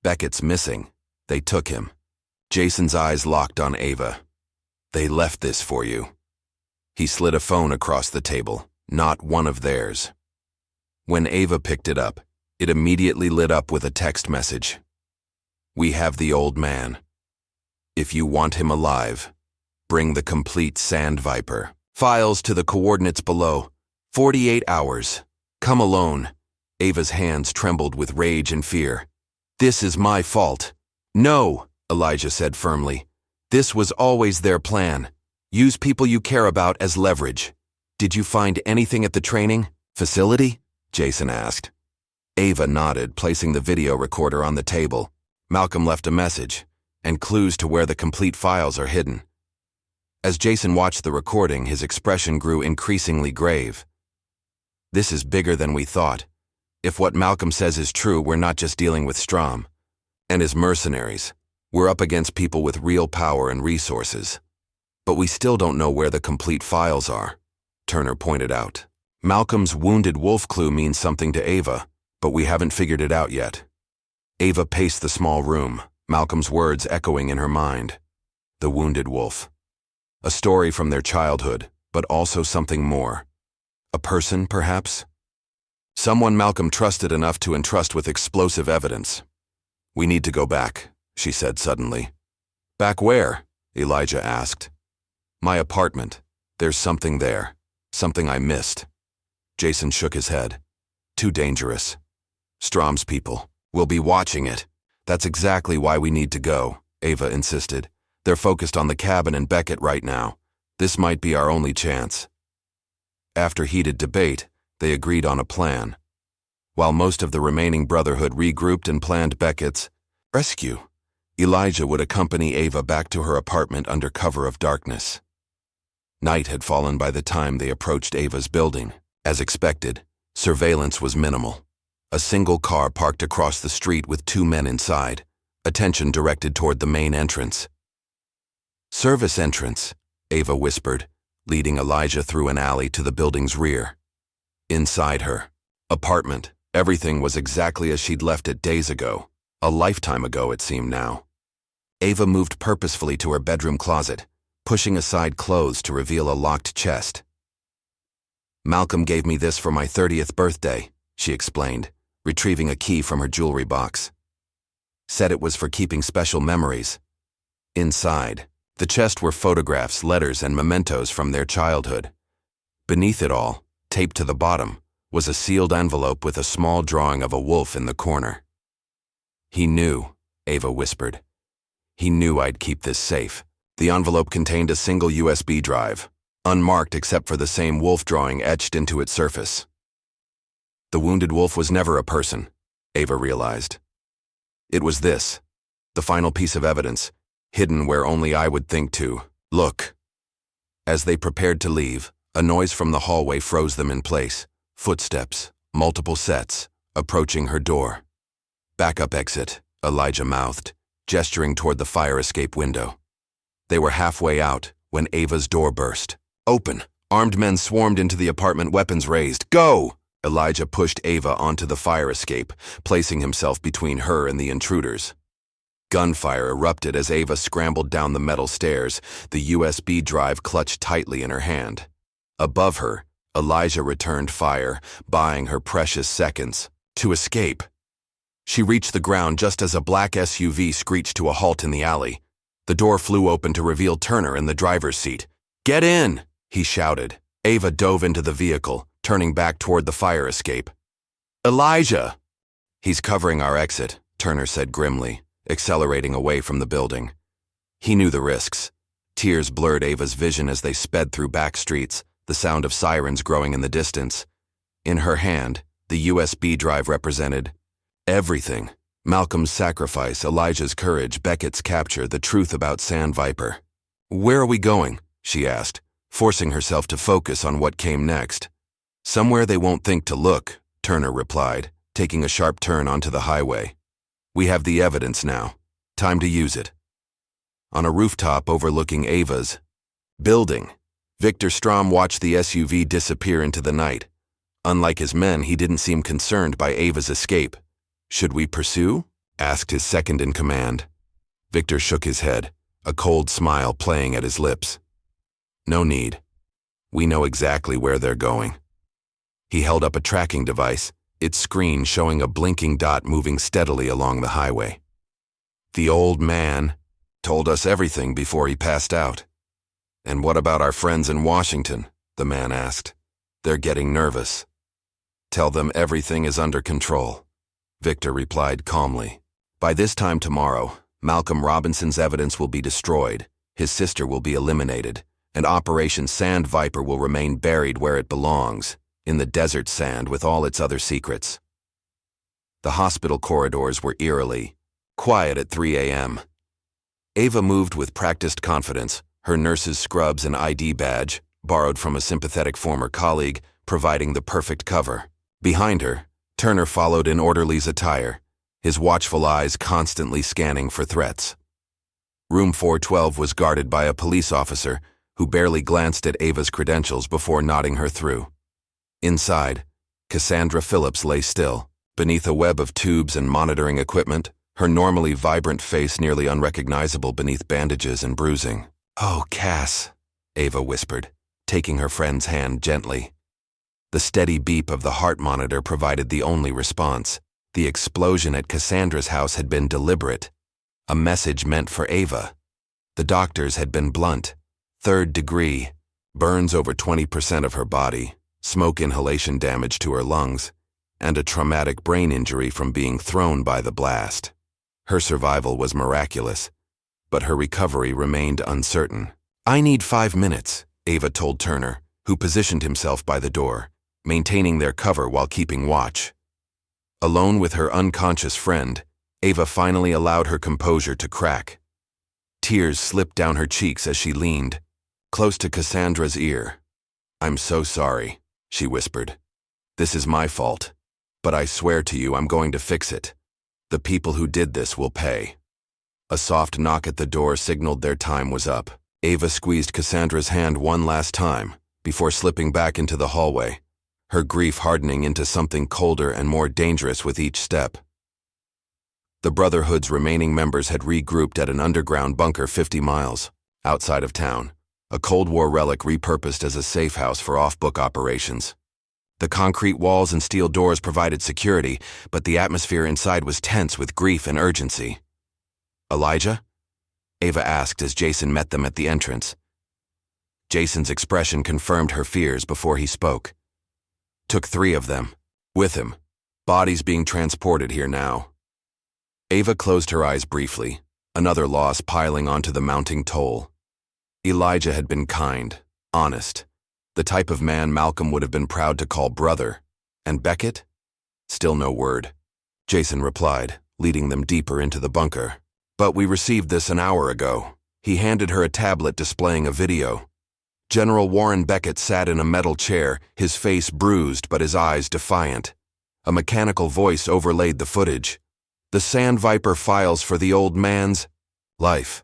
Beckett's missing. They took him. Jason's eyes locked on Ava. They left this for you. He slid a phone across the table, not one of theirs. When Ava picked it up, it immediately lit up with a text message. We have the old man. If you want him alive, bring the complete Sand Viper. Files to the coordinates below. 48 hours. Come alone. Ava's hands trembled with rage and fear. This is my fault. No, Elijah said firmly. This was always their plan. Use people you care about as leverage. Did you find anything at the training facility? Jason asked. Ava nodded, placing the video recorder on the table. Malcolm left a message, and clues to where the complete files are hidden. As Jason watched the recording, his expression grew increasingly grave. This is bigger than we thought. If what Malcolm says is true, we're not just dealing with Strom and his mercenaries. We're up against people with real power and resources. But we still don't know where the complete files are, Turner pointed out. Malcolm's wounded wolf clue means something to Ava, but we haven't figured it out yet. Ava paced the small room, Malcolm's words echoing in her mind. The wounded wolf. A story from their childhood, but also something more. A person, perhaps? Someone Malcolm trusted enough to entrust with explosive evidence. We need to go back, she said suddenly. Back where? Elijah asked. My apartment. There's something there. Something I missed. Jason shook his head. Too dangerous. Strom's people. We'll be watching it. That's exactly why we need to go, Ava insisted. They're focused on the cabin and Beckett right now. This might be our only chance. After heated debate, they agreed on a plan. While most of the remaining Brotherhood regrouped and planned Beckett's rescue, Elijah would accompany Ava back to her apartment under cover of darkness. Night had fallen by the time they approached Ava's building. As expected, surveillance was minimal. A single car parked across the street with 2 men inside, attention directed toward the main entrance. Service entrance, Ava whispered, leading Elijah through an alley to the building's rear. Inside her apartment, everything was exactly as she'd left it days ago. A lifetime ago, it seemed now. Ava moved purposefully to her bedroom closet, pushing aside clothes to reveal a locked chest. Malcolm gave me this for my 30th birthday, she explained, retrieving a key from her jewelry box. Said it was for keeping special memories. Inside, the chest were photographs, letters, and mementos from their childhood. Beneath it all, taped to the bottom, was a sealed envelope with a small drawing of a wolf in the corner. He knew, Ava whispered. He knew I'd keep this safe. The envelope contained a single USB drive, unmarked except for the same wolf drawing etched into its surface. The wounded wolf was never a person, Ava realized. It was this, the final piece of evidence, hidden where only I would think to look. As they prepared to leave, a noise from the hallway froze them in place. Footsteps, multiple sets, approaching her door. Backup exit, Elijah mouthed, gesturing toward the fire escape window. They were halfway out when Ava's door burst. Open! Armed men swarmed into the apartment, weapons raised. Go! Elijah pushed Ava onto the fire escape, placing himself between her and the intruders. Gunfire erupted as Ava scrambled down the metal stairs, the USB drive clutched tightly in her hand. Above her, Elijah returned fire, buying her precious seconds to escape. She reached the ground just as a black SUV screeched to a halt in the alley. The door flew open to reveal Turner in the driver's seat. Get in, he shouted. Ava dove into the vehicle, turning back toward the fire escape. Elijah! He's covering our exit, Turner said grimly, accelerating away from the building. He knew the risks. Tears blurred Ava's vision as they sped through back streets, the sound of sirens growing in the distance. In her hand, the USB drive represented everything. Malcolm's sacrifice, Elijah's courage, Beckett's capture, the truth about Sand Viper. Where are we going? She asked, forcing herself to focus on what came next. Somewhere they won't think to look, Turner replied, taking a sharp turn onto the highway. We have the evidence now. Time to use it. On a rooftop overlooking Ava's building, Victor Strom watched the SUV disappear into the night. Unlike his men, he didn't seem concerned by Ava's escape. Should we pursue? Asked his second-in-command. Victor shook his head, a cold smile playing at his lips. No need. We know exactly where they're going. He held up a tracking device, its screen showing a blinking dot moving steadily along the highway. The old man told us everything before he passed out. And what about our friends in Washington? The man asked. They're getting nervous. Tell them everything is under control, Victor replied calmly. By this time tomorrow, Malcolm Robinson's evidence will be destroyed, his sister will be eliminated, and Operation Sand Viper will remain buried where it belongs, in the desert sand with all its other secrets. The hospital corridors were eerily quiet at 3 a.m. Ava moved with practiced confidence, her nurse's scrubs and ID badge, borrowed from a sympathetic former colleague, providing the perfect cover. Behind her, Turner followed in orderly's attire, his watchful eyes constantly scanning for threats. Room 412 was guarded by a police officer who barely glanced at Ava's credentials before nodding her through. Inside, Cassandra Phillips lay still, beneath a web of tubes and monitoring equipment, her normally vibrant face nearly unrecognizable beneath bandages and bruising. "Oh, Cass," Ava whispered, taking her friend's hand gently. The steady beep of the heart monitor provided the only response. The explosion at Cassandra's house had been deliberate, a message meant for Ava. The doctors had been blunt. 3rd degree, burns over 20% of her body, smoke inhalation damage to her lungs, and a traumatic brain injury from being thrown by the blast. Her survival was miraculous, but her recovery remained uncertain. "I need 5 minutes," Ava told Turner, who positioned himself by the door, maintaining their cover while keeping watch. Alone with her unconscious friend, Ava finally allowed her composure to crack. Tears slipped down her cheeks as she leaned, close to Cassandra's ear. "I'm so sorry," she whispered. "This is my fault, but I swear to you I'm going to fix it. The people who did this will pay." A soft knock at the door signaled their time was up. Ava squeezed Cassandra's hand one last time before slipping back into the hallway, her grief hardening into something colder and more dangerous with each step. The Brotherhood's remaining members had regrouped at an underground bunker 50 miles outside of town, a Cold War relic repurposed as a safe house for off-book operations. The concrete walls and steel doors provided security, but the atmosphere inside was tense with grief and urgency. "Elijah?" Ava asked as Jason met them at the entrance. Jason's expression confirmed her fears before he spoke. "Took 3 of them. With him. Bodies being transported here now." Ava closed her eyes briefly, another loss piling onto the mounting toll. Elijah had been kind, honest, the type of man Malcolm would have been proud to call brother. And Beckett? Still no word. Jason replied, leading them deeper into the bunker. "But we received this an hour ago." He handed her a tablet displaying a video. General Warren Beckett sat in a metal chair, his face bruised but his eyes defiant. A mechanical voice overlaid the footage. "The Sand Viper files for the old man's life.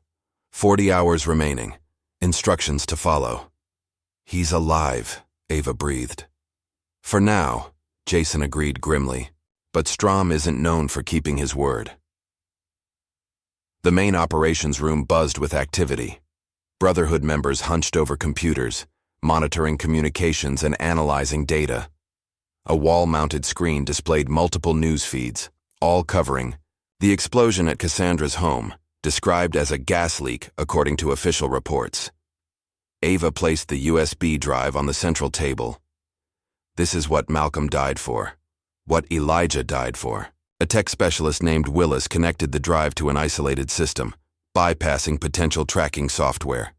40 hours remaining. Instructions to follow." "He's alive," Ava breathed. "For now," Jason agreed grimly, "but Strom isn't known for keeping his word." The main operations room buzzed with activity. Brotherhood members hunched over computers, monitoring communications and analyzing data. A wall-mounted screen displayed multiple news feeds, all covering the explosion at Cassandra's home, described as a gas leak according to official reports. Ava placed the USB drive on the central table. "This is what Malcolm died for. What Elijah died for." A tech specialist named Willis connected the drive to an isolated system, bypassing potential tracking software.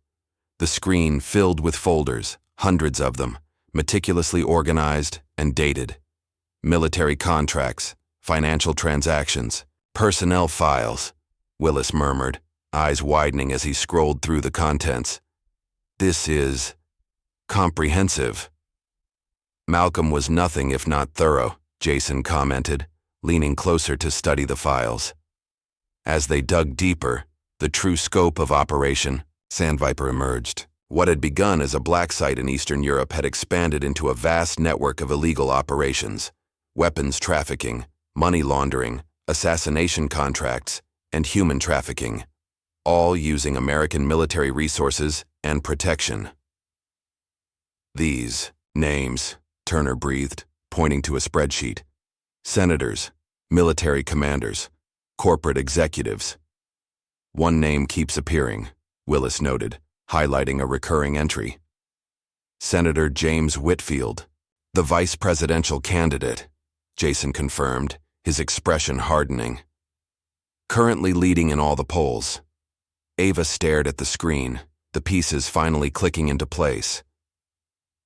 The screen filled with folders, hundreds of them, meticulously organized and dated. Military contracts, financial transactions, personnel files, Willis murmured, eyes widening as he scrolled through the contents. "This is comprehensive." "Malcolm was nothing if not thorough," Jason commented, leaning closer to study the files. As they dug deeper, the true scope of Operation Sandviper emerged. What had begun as a black site in Eastern Europe had expanded into a vast network of illegal operations: weapons trafficking, money laundering, assassination contracts, and human trafficking, all using American military resources and protection. "These names," Turner breathed, pointing to a spreadsheet. "Senators, military commanders, corporate executives." "One name keeps appearing," Willis noted, highlighting a recurring entry. "Senator James Whitfield, the vice presidential candidate," Jason confirmed, his expression hardening. "Currently leading in all the polls." Ava stared at the screen, the pieces finally clicking into place.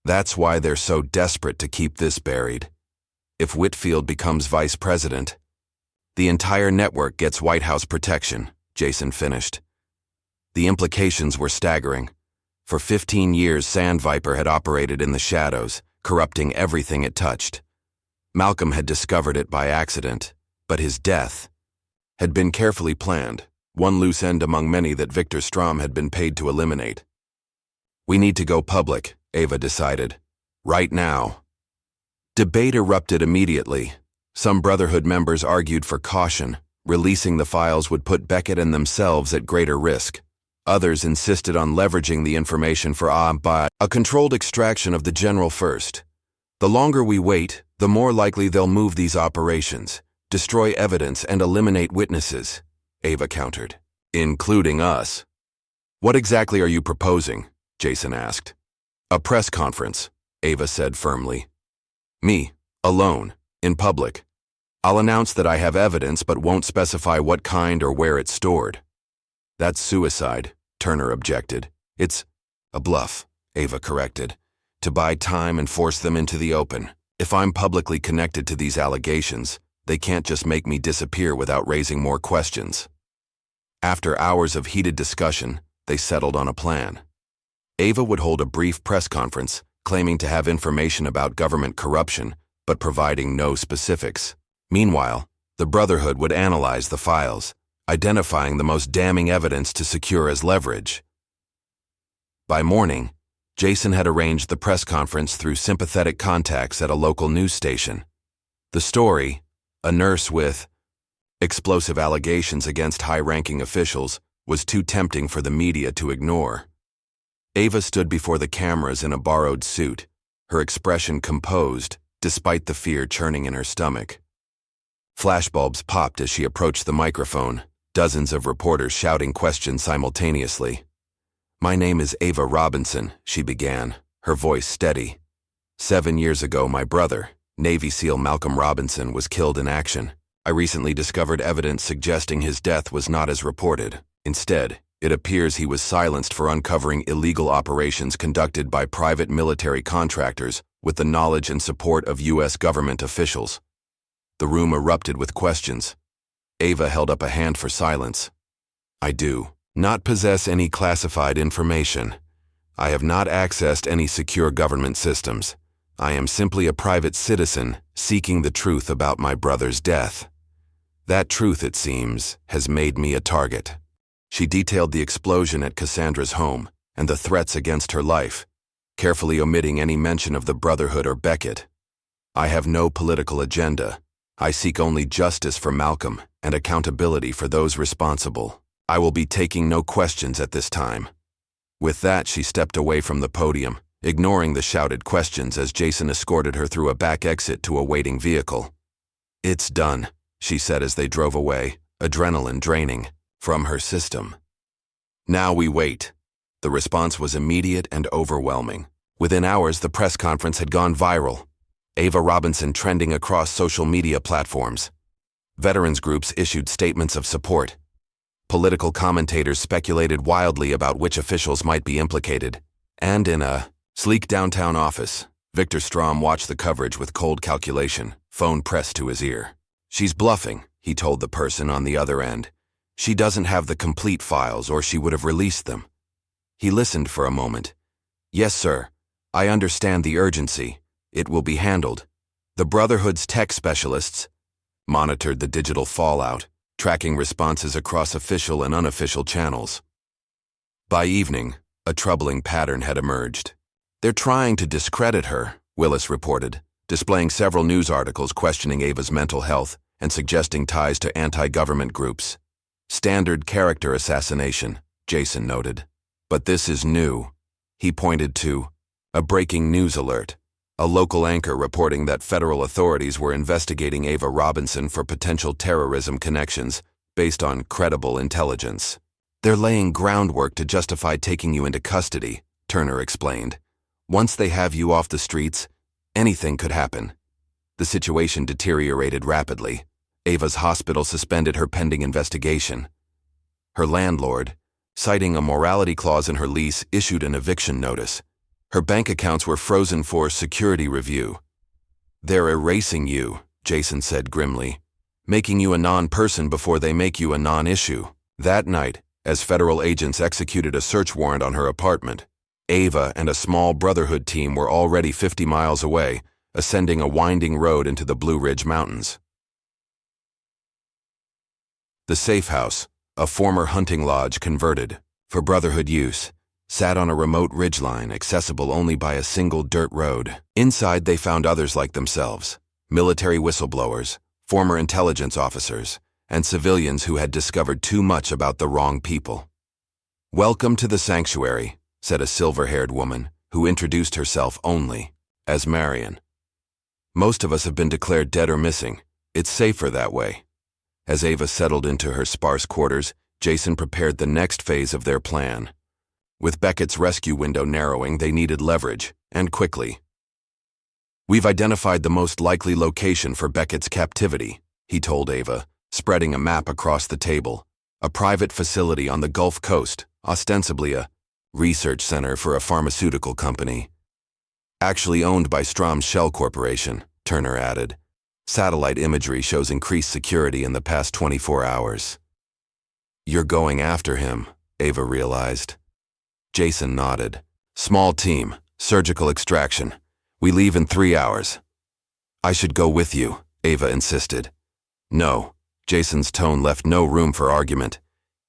"That's why they're so desperate to keep this buried. If Whitfield becomes vice president, the entire network gets White House protection," Jason finished. The implications were staggering. For 15 years, Sandviper had operated in the shadows, corrupting everything it touched. Malcolm had discovered it by accident, but his death had been carefully planned, one loose end among many that Victor Strom had been paid to eliminate. We need to go public, Ava decided. Right now. Debate erupted immediately. Some Brotherhood members argued for caution. Releasing the files would put Beckett and themselves at greater risk. Others insisted on leveraging the information for a controlled extraction of the general first. The longer we wait, the more likely they'll move these operations, destroy evidence, and eliminate witnesses, Ava countered. Including us. What exactly are you proposing? Jason asked. A press conference, Ava said firmly. Me, alone, in public. I'll announce that I have evidence but won't specify what kind or where it's stored. That's suicide, Turner objected. It's a bluff, Ava corrected, to buy time and force them into the open. If I'm publicly connected to these allegations, they can't just make me disappear without raising more questions. After hours of heated discussion, they settled on a plan. Ava would hold a brief press conference, claiming to have information about government corruption, but providing no specifics. Meanwhile, the Brotherhood would analyze the files, identifying the most damning evidence to secure as leverage. By morning, Jason had arranged the press conference through sympathetic contacts at a local news station. The story, a nurse with explosive allegations against high-ranking officials, was too tempting for the media to ignore. Ava stood before the cameras in a borrowed suit, her expression composed, despite the fear churning in her stomach. Flashbulbs popped as she approached the microphone, dozens of reporters shouting questions simultaneously. My name is Ava Robinson, she began, her voice steady. 7 years ago, my brother, Navy SEAL Malcolm Robinson, was killed in action. I recently discovered evidence suggesting his death was not as reported. Instead, it appears he was silenced for uncovering illegal operations conducted by private military contractors with the knowledge and support of U.S. government officials. The room erupted with questions. Ava held up a hand for silence. I do not possess any classified information. I have not accessed any secure government systems. I am simply a private citizen seeking the truth about my brother's death. That truth, it seems, has made me a target. She detailed the explosion at Cassandra's home and the threats against her life, carefully omitting any mention of the Brotherhood or Beckett. I have no political agenda. I seek only justice for Malcolm and accountability for those responsible. I will be taking no questions at this time. With that, she stepped away from the podium, ignoring the shouted questions as Jason escorted her through a back exit to a waiting vehicle. It's done, she said as they drove away, adrenaline draining from her system. Now we wait. The response was immediate and overwhelming. Within hours, the press conference had gone viral. Ava Robinson trending across social media platforms. Veterans groups issued statements of support. Political commentators speculated wildly about which officials might be implicated. And in a sleek downtown office, Victor Strom watched the coverage with cold calculation, phone pressed to his ear. She's bluffing, he told the person on the other end. She doesn't have the complete files or she would have released them. He listened for a moment. Yes, sir. I understand the urgency. It will be handled. The Brotherhood's tech specialists monitored the digital fallout, tracking responses across official and unofficial channels. By evening, a troubling pattern had emerged. They're trying to discredit her, Willis reported, displaying several news articles questioning Ava's mental health and suggesting ties to anti-government groups. Standard character assassination, Jason noted. But this is new. He pointed to a breaking news alert, a local anchor reporting that federal authorities were investigating Ava Robinson for potential terrorism connections based on credible intelligence. They're laying groundwork to justify taking you into custody, Turner explained. Once they have you off the streets, anything could happen. The situation deteriorated rapidly. Ava's hospital suspended her pending investigation. Her landlord, citing a morality clause in her lease, issued an eviction notice. Her bank accounts were frozen for security review. They're erasing you, Jason said grimly, making you a non-person before they make you a non-issue. That night, as federal agents executed a search warrant on her apartment, Ava and a small Brotherhood team were already 50 miles away, ascending a winding road into the Blue Ridge Mountains. The safe house, a former hunting lodge converted for brotherhood use, sat on a remote ridgeline accessible only by a single dirt road. Inside they found others like themselves, military whistleblowers, former intelligence officers, and civilians who had discovered too much about the wrong people. "Welcome to the sanctuary," said a silver-haired woman who introduced herself only as Marion. "Most of us have been declared dead or missing. It's safer that way." As Ava settled into her sparse quarters, Jason prepared the next phase of their plan. With Beckett's rescue window narrowing, they needed leverage, and quickly. "We've identified the most likely location for Beckett's captivity," he told Ava, spreading a map across the table. "A private facility on the Gulf Coast, ostensibly a research center for a pharmaceutical company. Actually owned by Strom's Shell Corporation," Turner added. "Satellite imagery shows increased security in the past 24 hours. "You're going after him," Ava realized. Jason nodded. "Small team, surgical extraction. We leave in 3 hours." "I should go with you," Ava insisted. "No," Jason's tone left no room for argument.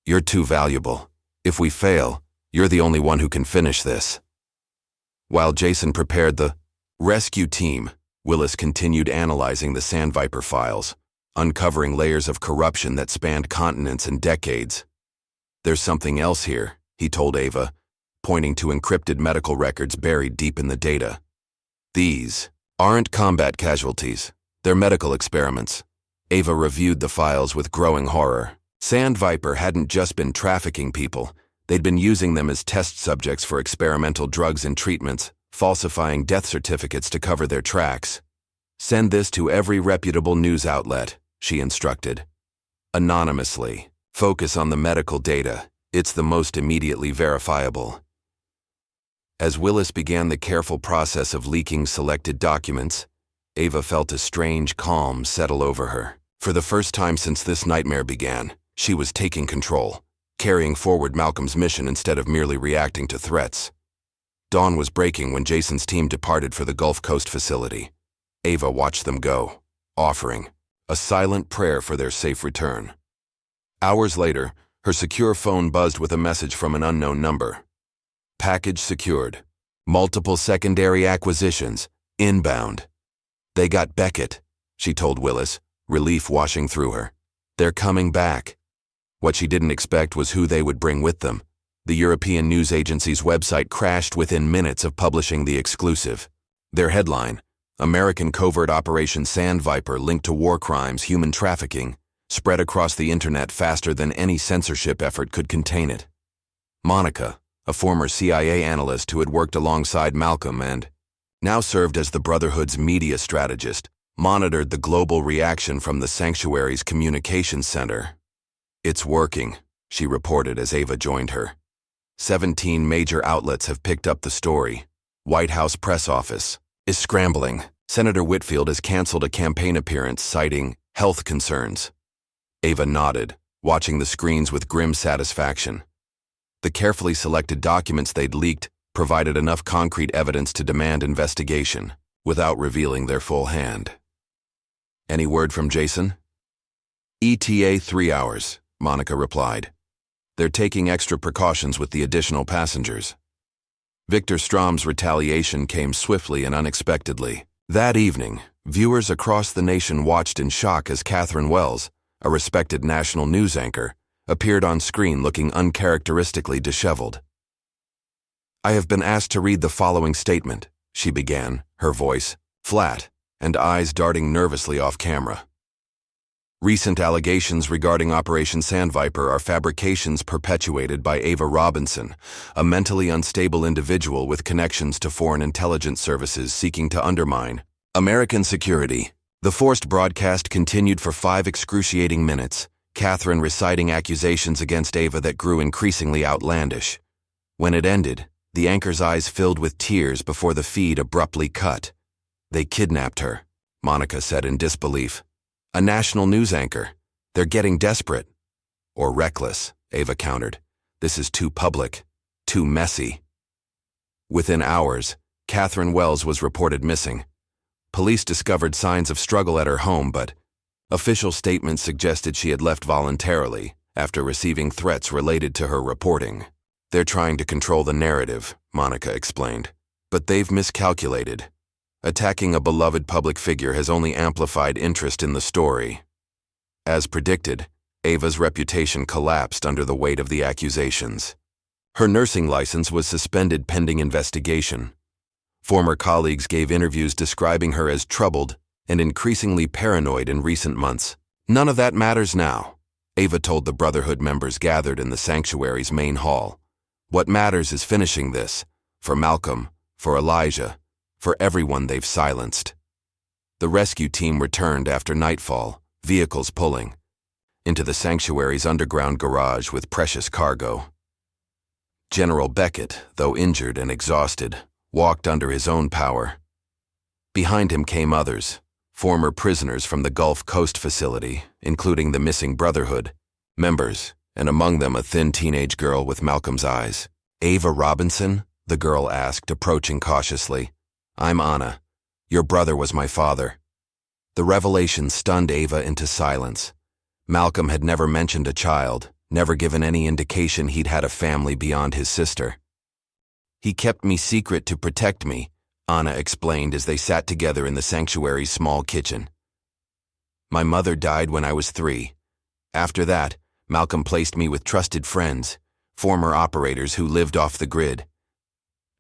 "You're too valuable. If we fail, you're the only one who can finish this." While Jason prepared the rescue team, Willis continued analyzing the Sandviper files, uncovering layers of corruption that spanned continents and decades. "There's something else here," he told Ava, pointing to encrypted medical records buried deep in the data. "These aren't combat casualties. They're medical experiments." Ava reviewed the files with growing horror. Sandviper hadn't just been trafficking people. They'd been using them as test subjects for experimental drugs and treatments, falsifying death certificates to cover their tracks. "Send this to every reputable news outlet," she instructed. "Anonymously. Focus on the medical data. It's the most immediately verifiable." As Willis began the careful process of leaking selected documents, Ava felt a strange calm settle over her. For the first time since this nightmare began, she was taking control, carrying forward Malcolm's mission instead of merely reacting to threats. Dawn was breaking when Jason's team departed for the Gulf Coast facility. Ava watched them go, offering a silent prayer for their safe return. Hours later, her secure phone buzzed with a message from an unknown number. "Package secured. Multiple secondary acquisitions. Inbound." "They got Beckett," she told Willis, relief washing through her. "They're coming back." What she didn't expect was who they would bring with them. The European news agency's website crashed within minutes of publishing the exclusive. Their headline, "American Covert Operation Sandviper Linked to War Crimes, Human Trafficking," spread across the internet faster than any censorship effort could contain it. Monica, a former CIA analyst who had worked alongside Malcolm and now served as the Brotherhood's media strategist, monitored the global reaction from the sanctuary's communications center. "It's working," she reported as Ava joined her. 17 major outlets have picked up the story. White House press office is scrambling. Senator Whitfield has canceled a campaign appearance citing health concerns. Ava nodded, watching the screens with grim satisfaction. The carefully selected documents they'd leaked provided enough concrete evidence to demand investigation, without revealing their full hand. "Any word from Jason?" "ETA 3 hours, Monica replied. "They're taking extra precautions with the additional passengers." Victor Strom's retaliation came swiftly and unexpectedly. That evening, viewers across the nation watched in shock as Catherine Wells, a respected national news anchor, appeared on screen looking uncharacteristically disheveled. "I have been asked to read the following statement," she began, her voice flat and eyes darting nervously off camera. "Recent allegations regarding Operation Sandviper are fabrications perpetuated by Ava Robinson, a mentally unstable individual with connections to foreign intelligence services seeking to undermine American security." The forced broadcast continued for 5 excruciating minutes, Catherine reciting accusations against Ava that grew increasingly outlandish. When it ended, the anchor's eyes filled with tears before the feed abruptly cut. "They kidnapped her," Monica said in disbelief. "A national news anchor. They're getting desperate." "Or reckless," Ava countered. "This is too public, too messy." Within hours, Catherine Wells was reported missing. Police discovered signs of struggle at her home, but official statements suggested she had left voluntarily, after receiving threats related to her reporting. They're trying to control the narrative, Monica explained. But they've miscalculated. Attacking a beloved public figure has only amplified interest in the story. As predicted, Ava's reputation collapsed under the weight of the accusations. Her nursing license was suspended pending investigation. Former colleagues gave interviews describing her as troubled and increasingly paranoid in recent months. None of that matters now, Ava told the Brotherhood members gathered in the sanctuary's main hall. What matters is finishing this, for Malcolm, for Elijah, for everyone they've silenced. The rescue team returned after nightfall, vehicles pulling, into the sanctuary's underground garage with precious cargo. General Beckett, though injured and exhausted, walked under his own power. Behind him came others, former prisoners from the Gulf Coast facility, including the missing Brotherhood members, and among them a thin teenage girl with Malcolm's eyes. Ava Robinson? The girl asked, approaching cautiously. I'm Anna. Your brother was my father. The revelation stunned Ava into silence. Malcolm had never mentioned a child, never given any indication he'd had a family beyond his sister. He kept me secret to protect me, Anna explained as they sat together in the sanctuary's small kitchen. My mother died when I was 3. After that, Malcolm placed me with trusted friends, former operators who lived off the grid.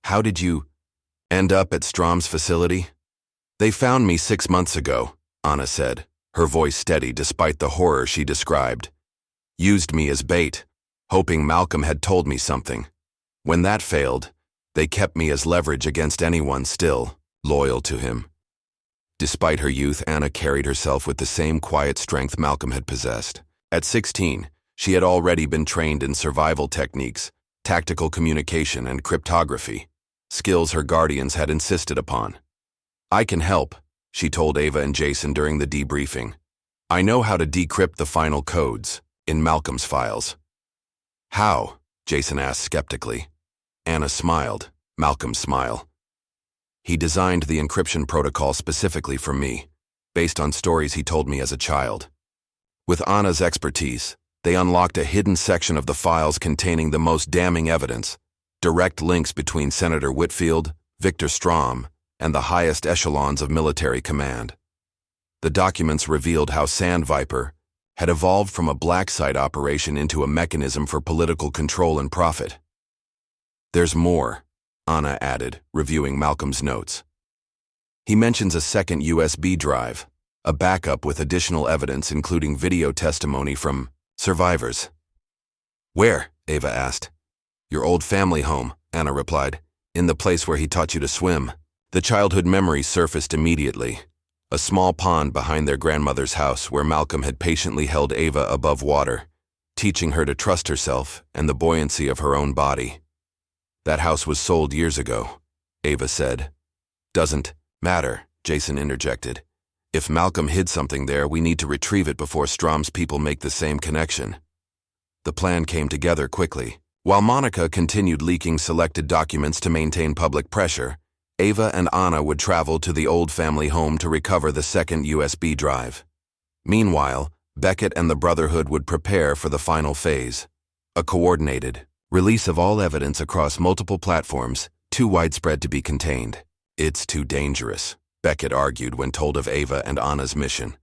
How did you end up at Strom's facility? They found me 6 months ago, Anna said, her voice steady despite the horror she described. Used me as bait, hoping Malcolm had told me something. When that failed, they kept me as leverage against anyone still loyal to him. Despite her youth, Anna carried herself with the same quiet strength Malcolm had possessed. At 16, she had already been trained in survival techniques, tactical communication, and cryptography, skills her guardians had insisted upon. I can help, she told Ava and Jason during the debriefing. I know how to decrypt the final codes in Malcolm's files. How? Jason asked skeptically. Anna smiled. Malcolm's smile. He designed the encryption protocol specifically for me, based on stories he told me as a child. With Anna's expertise, they unlocked a hidden section of the files containing the most damning evidence, direct links between Senator Whitfield, Victor Strom, and the highest echelons of military command. The documents revealed how Sand Viper had evolved from a black site operation into a mechanism for political control and profit. There's more, Anna added, reviewing Malcolm's notes. He mentions a second USB drive, a backup with additional evidence including video testimony from survivors. Where? Ava asked. Your old family home, Anna replied, in the place where he taught you to swim. The childhood memory surfaced immediately. A small pond behind their grandmother's house where Malcolm had patiently held Ava above water, teaching her to trust herself and the buoyancy of her own body. That house was sold years ago, Ava said. Doesn't matter, Jason interjected. If Malcolm hid something there, we need to retrieve it before Strom's people make the same connection. The plan came together quickly. While Monica continued leaking selected documents to maintain public pressure, Ava and Anna would travel to the old family home to recover the second USB drive. Meanwhile, Beckett and the Brotherhood would prepare for the final phase, a coordinated release of all evidence across multiple platforms, too widespread to be contained. It's too dangerous, Beckett argued when told of Ava and Anna's mission.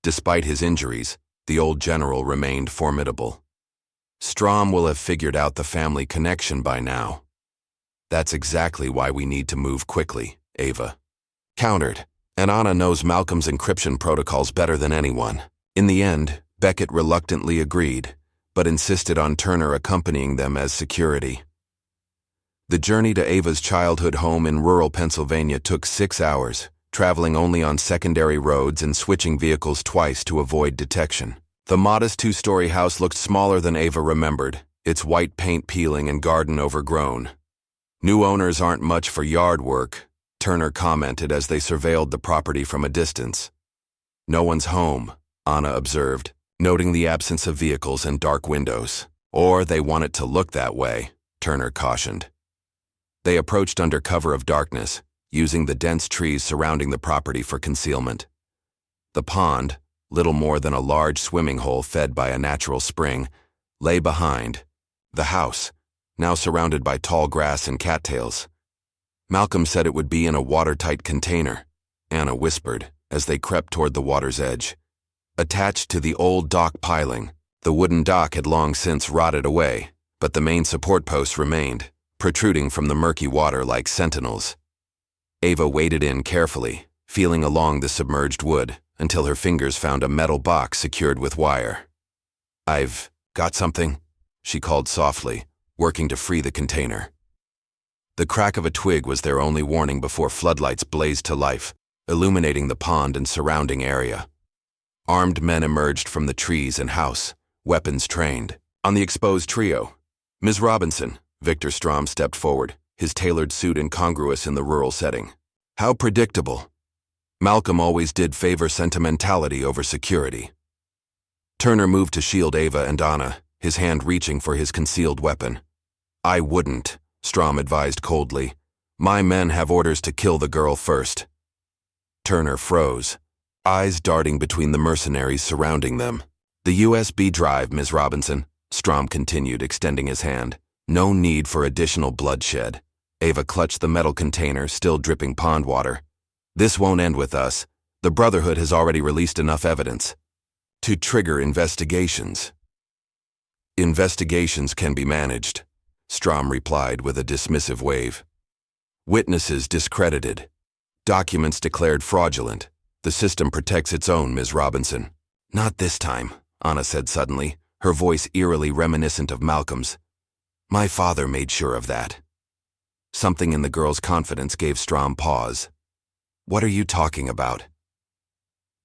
Despite his injuries, the old general remained formidable. Strom will have figured out the family connection by now. That's exactly why we need to move quickly, Ava countered, and Anna knows Malcolm's encryption protocols better than anyone. In the end, Beckett reluctantly agreed, but insisted on Turner accompanying them as security. The journey to Ava's childhood home in rural Pennsylvania took 6 hours, traveling only on secondary roads and switching vehicles twice to avoid detection. The modest 2-story house looked smaller than Ava remembered, its white paint peeling and garden overgrown. New owners aren't much for yard work, Turner commented as they surveilled the property from a distance. No one's home, Anna observed, noting the absence of vehicles and dark windows. Or they want it to look that way, Turner cautioned. They approached under cover of darkness, using the dense trees surrounding the property for concealment. The pond, little more than a large swimming hole fed by a natural spring, lay behind the house, now surrounded by tall grass and cattails. Malcolm said it would be in a watertight container, Anna whispered as they crept toward the water's edge. Attached to the old dock piling, the wooden dock had long since rotted away, but the main support posts remained, protruding from the murky water like sentinels. Ava waded in carefully, feeling along the submerged wood until her fingers found a metal box secured with wire. "I've got something," she called softly, working to free the container. The crack of a twig was their only warning before floodlights blazed to life, illuminating the pond and surrounding area. Armed men emerged from the trees and house, weapons trained. On the exposed trio, "Ms. Robinson," Victor Strom stepped forward, his tailored suit incongruous in the rural setting. "How predictable. Malcolm always did favor sentimentality over security." Turner moved to shield Ava and Anna, his hand reaching for his concealed weapon. "I wouldn't," Strom advised coldly. "My men have orders to kill the girl first." Turner froze, eyes darting between the mercenaries surrounding them. "The USB drive, Ms. Robinson," Strom continued, extending his hand. "No need for additional bloodshed." Ava clutched the metal container, still dripping pond water. "This won't end with us. The Brotherhood has already released enough evidence to trigger investigations." "Investigations can be managed," Strom replied with a dismissive wave. "Witnesses discredited. Documents declared fraudulent. The system protects its own, Ms. Robinson." "Not this time," Anna said suddenly, her voice eerily reminiscent of Malcolm's. "My father made sure of that." Something in the girl's confidence gave Strom pause. "What are you talking about?"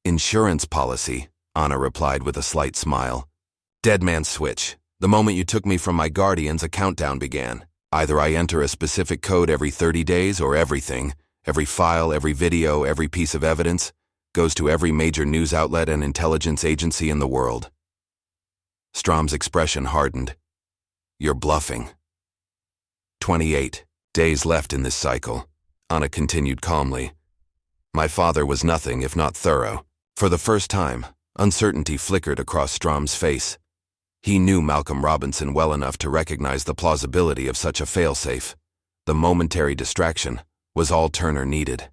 "Insurance policy," Anna replied with a slight smile. "Dead man's switch. The moment you took me from my guardians, a countdown began. Either I enter a specific code every 30 days or everything, every file, every video, every piece of evidence, goes to every major news outlet and intelligence agency in the world." Strom's expression hardened. "You're bluffing." 28 days left in this cycle, Anna continued calmly. "My father was nothing if not thorough." For the first time, uncertainty flickered across Strom's face. He knew Malcolm Robinson well enough to recognize the plausibility of such a failsafe. The momentary distraction was all Turner needed.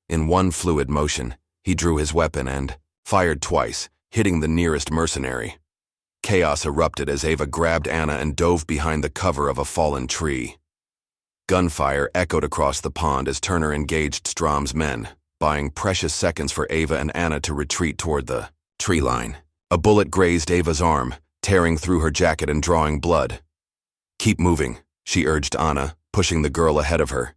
In one fluid motion, he drew his weapon and fired twice, hitting the nearest mercenary. Chaos erupted as Ava grabbed Anna and dove behind the cover of a fallen tree. Gunfire echoed across the pond as Turner engaged Strom's men, buying precious seconds for Ava and Anna to retreat toward the tree line. A bullet grazed Ava's arm, tearing through her jacket and drawing blood. "Keep moving," she urged Anna, pushing the girl ahead of her.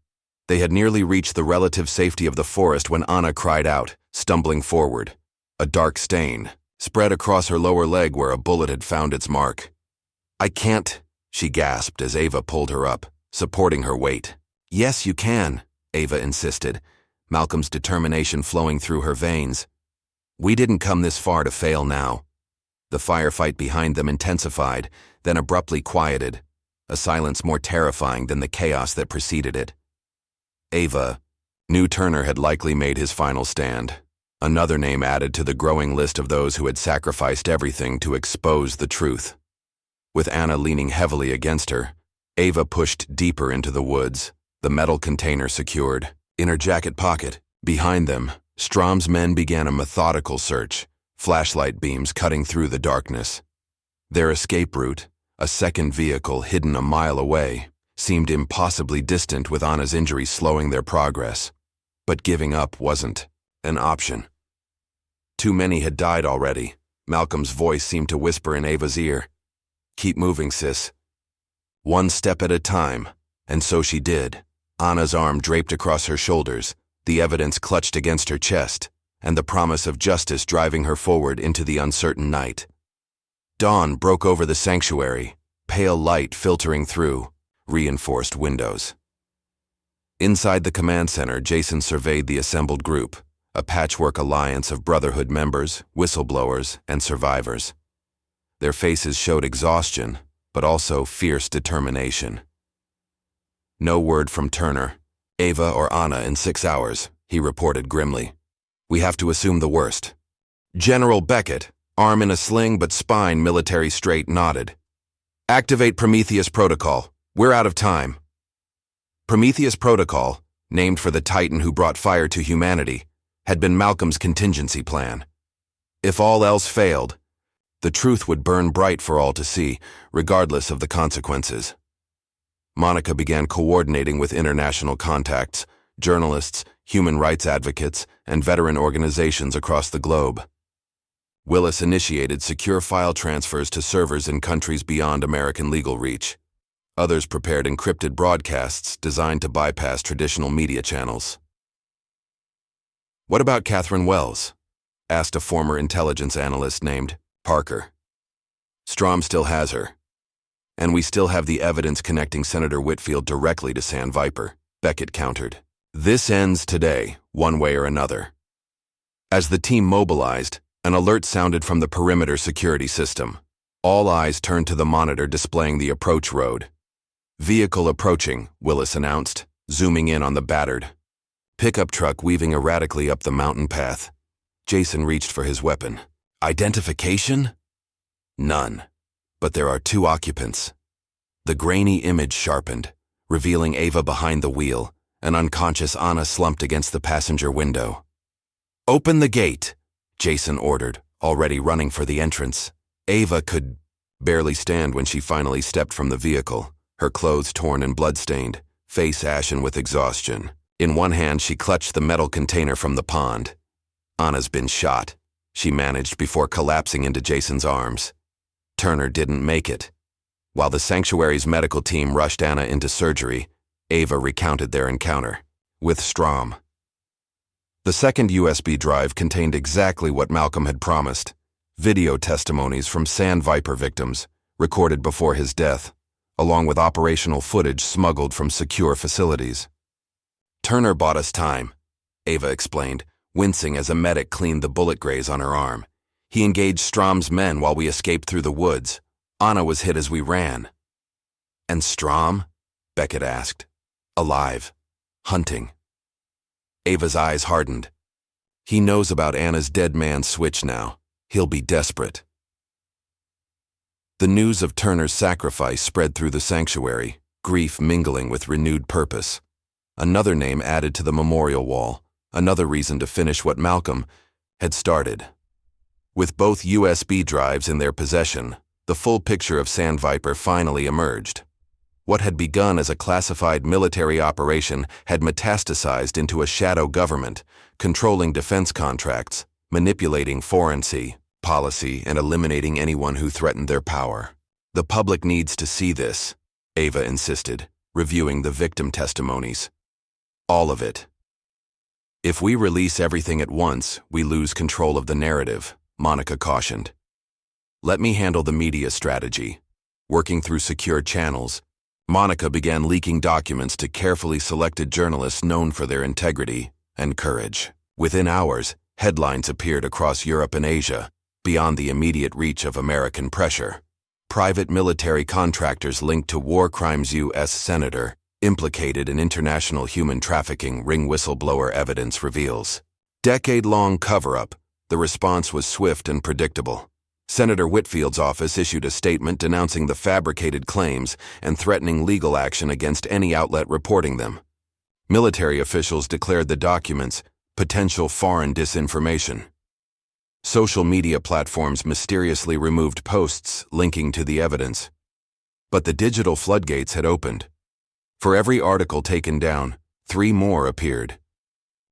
They had nearly reached the relative safety of the forest when Anna cried out, stumbling forward. A dark stain spread across her lower leg where a bullet had found its mark. "I can't," she gasped as Ava pulled her up, supporting her weight. "Yes, you can," Ava insisted, Malcolm's determination flowing through her veins. "We didn't come this far to fail now." The firefight behind them intensified, then abruptly quieted, a silence more terrifying than the chaos that preceded it. Ava knew Turner had likely made his final stand, another name added to the growing list of those who had sacrificed everything to expose the truth. With Anna leaning heavily against her, Ava pushed deeper into the woods, the metal container secured. In her jacket pocket, behind them, Strom's men began a methodical search, flashlight beams cutting through the darkness. Their escape route, a second vehicle hidden a mile away, seemed impossibly distant with Anna's injury slowing their progress. But giving up wasn't an option. Too many had died already. Malcolm's voice seemed to whisper in Ava's ear. "Keep moving, sis." One step at a time, and so she did. Anna's arm draped across her shoulders, the evidence clutched against her chest, and the promise of justice driving her forward into the uncertain night. Dawn broke over the sanctuary, pale light filtering through reinforced windows. Inside the command center, Jason surveyed the assembled group, a patchwork alliance of Brotherhood members, whistleblowers, and survivors. Their faces showed exhaustion, but also fierce determination. "No word from Turner, Ava, or Anna in 6 hours," he reported grimly. "We have to assume the worst." General Beckett, arm in a sling but spine military straight, nodded. Activate Prometheus Protocol. We're out of time. Prometheus Protocol, named for the Titan who brought fire to humanity, had been Malcolm's contingency plan. If all else failed, the truth would burn bright for all to see, regardless of the consequences. Monica began coordinating with international contacts, journalists, human rights advocates, and veteran organizations across the globe. Willis initiated secure file transfers to servers in countries beyond American legal reach. Others prepared encrypted broadcasts designed to bypass traditional media channels. "What about Catherine Wells?" asked a former intelligence analyst named Parker. "Strom still has her. And we still have the evidence connecting Senator Whitfield directly to San Viper," Beckett countered. "This ends today, one way or another." As the team mobilized, an alert sounded from the perimeter security system. All eyes turned to the monitor displaying the approach road. "Vehicle approaching," Willis announced, zooming in on the battered pickup truck weaving erratically up the mountain path. Jason reached for his weapon. "Identification?" "None. But there are two occupants." The grainy image sharpened, revealing Ava behind the wheel, and unconscious Anna slumped against the passenger window. "Open the gate," Jason ordered, already running for the entrance. Ava could barely stand when she finally stepped from the vehicle, her clothes torn and blood-stained, face ashen with exhaustion. In one hand, she clutched the metal container from the pond. "Anna's been shot," she managed before collapsing into Jason's arms. Turner didn't make it. While the sanctuary's medical team rushed Anna into surgery, Ava recounted their encounter with Strom. The second USB drive contained exactly what Malcolm had promised: video testimonies from San Viper victims, recorded before his death, along with operational footage smuggled from secure facilities. "Turner bought us time," Ava explained, wincing as a medic cleaned the bullet graze on her arm. "He engaged Strom's men while we escaped through the woods. Anna was hit as we ran." "And Strom?" Beckett asked. "Alive. Hunting." Ava's eyes hardened. "He knows about Anna's dead man's switch now. He'll be desperate." The news of Turner's sacrifice spread through the sanctuary, grief mingling with renewed purpose. Another name added to the memorial wall, another reason to finish what Malcolm had started. With both USB drives in their possession, the full picture of San Viper finally emerged. What had begun as a classified military operation had metastasized into a shadow government, controlling defense contracts, manipulating foreign policy, and eliminating anyone who threatened their power. "The public needs to see this," Ava insisted, reviewing the victim testimonies. "All of it. If we release everything at once, we lose control of the narrative," Monica cautioned. "Let me handle the media strategy." Working through secure channels, Monica began leaking documents to carefully selected journalists known for their integrity and courage. Within hours, headlines appeared across Europe and Asia, beyond the immediate reach of American pressure. Private military contractors linked to war crimes. U.S. Senator implicated in international human trafficking, ring whistleblower evidence reveals. Decade-long cover-up, the response was swift and predictable. Senator Whitfield's office issued a statement denouncing the fabricated claims and threatening legal action against any outlet reporting them. Military officials declared the documents potential foreign disinformation. Social media platforms mysteriously removed posts linking to the evidence. But the digital floodgates had opened. For every article taken down, 3 more appeared.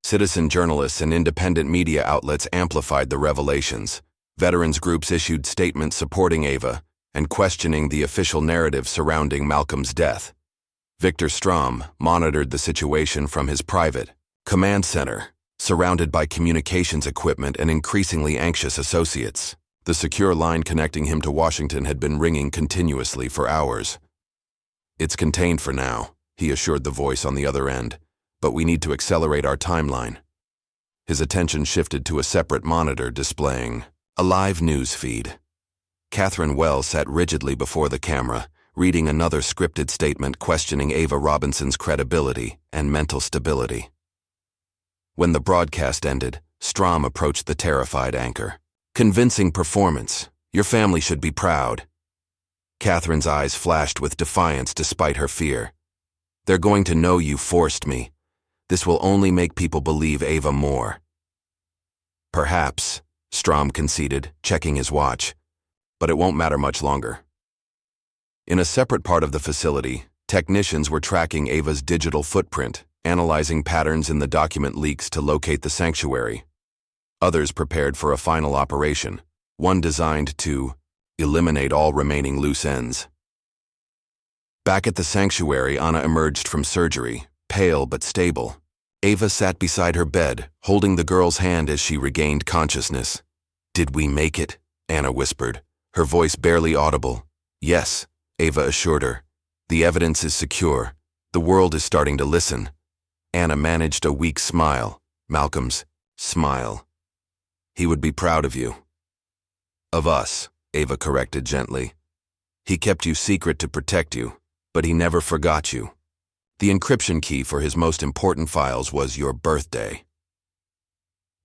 Citizen journalists and independent media outlets amplified the revelations. Veterans groups issued statements supporting Ava and questioning the official narrative surrounding Malcolm's death. Victor Strom monitored the situation from his private command center, surrounded by communications equipment and increasingly anxious associates. The secure line connecting him to Washington had been ringing continuously for hours. "It's contained for now," he assured the voice on the other end, "but we need to accelerate our timeline." His attention shifted to a separate monitor displaying a live news feed. Catherine Wells sat rigidly before the camera, reading another scripted statement questioning Ava Robinson's credibility and mental stability. When the broadcast ended, Strom approached the terrified anchor. "Convincing performance. Your family should be proud." Catherine's eyes flashed with defiance despite her fear. They're going to know you forced me. This will only make people believe Ava more. Perhaps, Strom conceded, checking his watch. But it won't matter much longer. In a separate part of the facility, technicians were tracking Ava's digital footprint, analyzing patterns in the document leaks to locate the sanctuary. Others prepared for a final operation, one designed to eliminate all remaining loose ends. Back at the sanctuary, Anna emerged from surgery, pale but stable. Ava sat beside her bed, holding the girl's hand as she regained consciousness. "Did we make it?" Anna whispered, her voice barely audible. "Yes," Ava assured her. "The evidence is secure. The world is starting to listen." Anna managed a weak smile, Malcolm's smile. "He would be proud of you." "Of us," Ava corrected gently. "He kept you secret to protect you, but he never forgot you. The encryption key for his most important files was your birthday."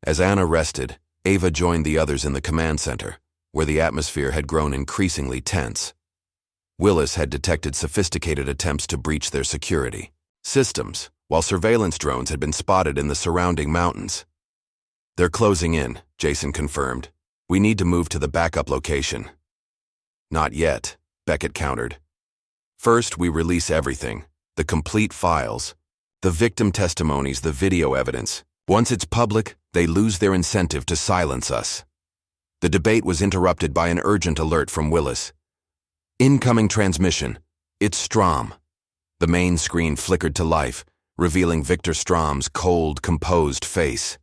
As Anna rested, Ava joined the others in the command center, where the atmosphere had grown increasingly tense. Willis had detected sophisticated attempts to breach their security systems, while surveillance drones had been spotted in the surrounding mountains. "They're closing in," Jason confirmed. "We need to move to the backup location." "Not yet," Beckett countered. "First, we release everything, the complete files, the victim testimonies, the video evidence. Once it's public, they lose their incentive to silence us." The debate was interrupted by an urgent alert from Willis. "Incoming transmission. It's Strom." The main screen flickered to life, revealing Victor Strom's cold, composed face.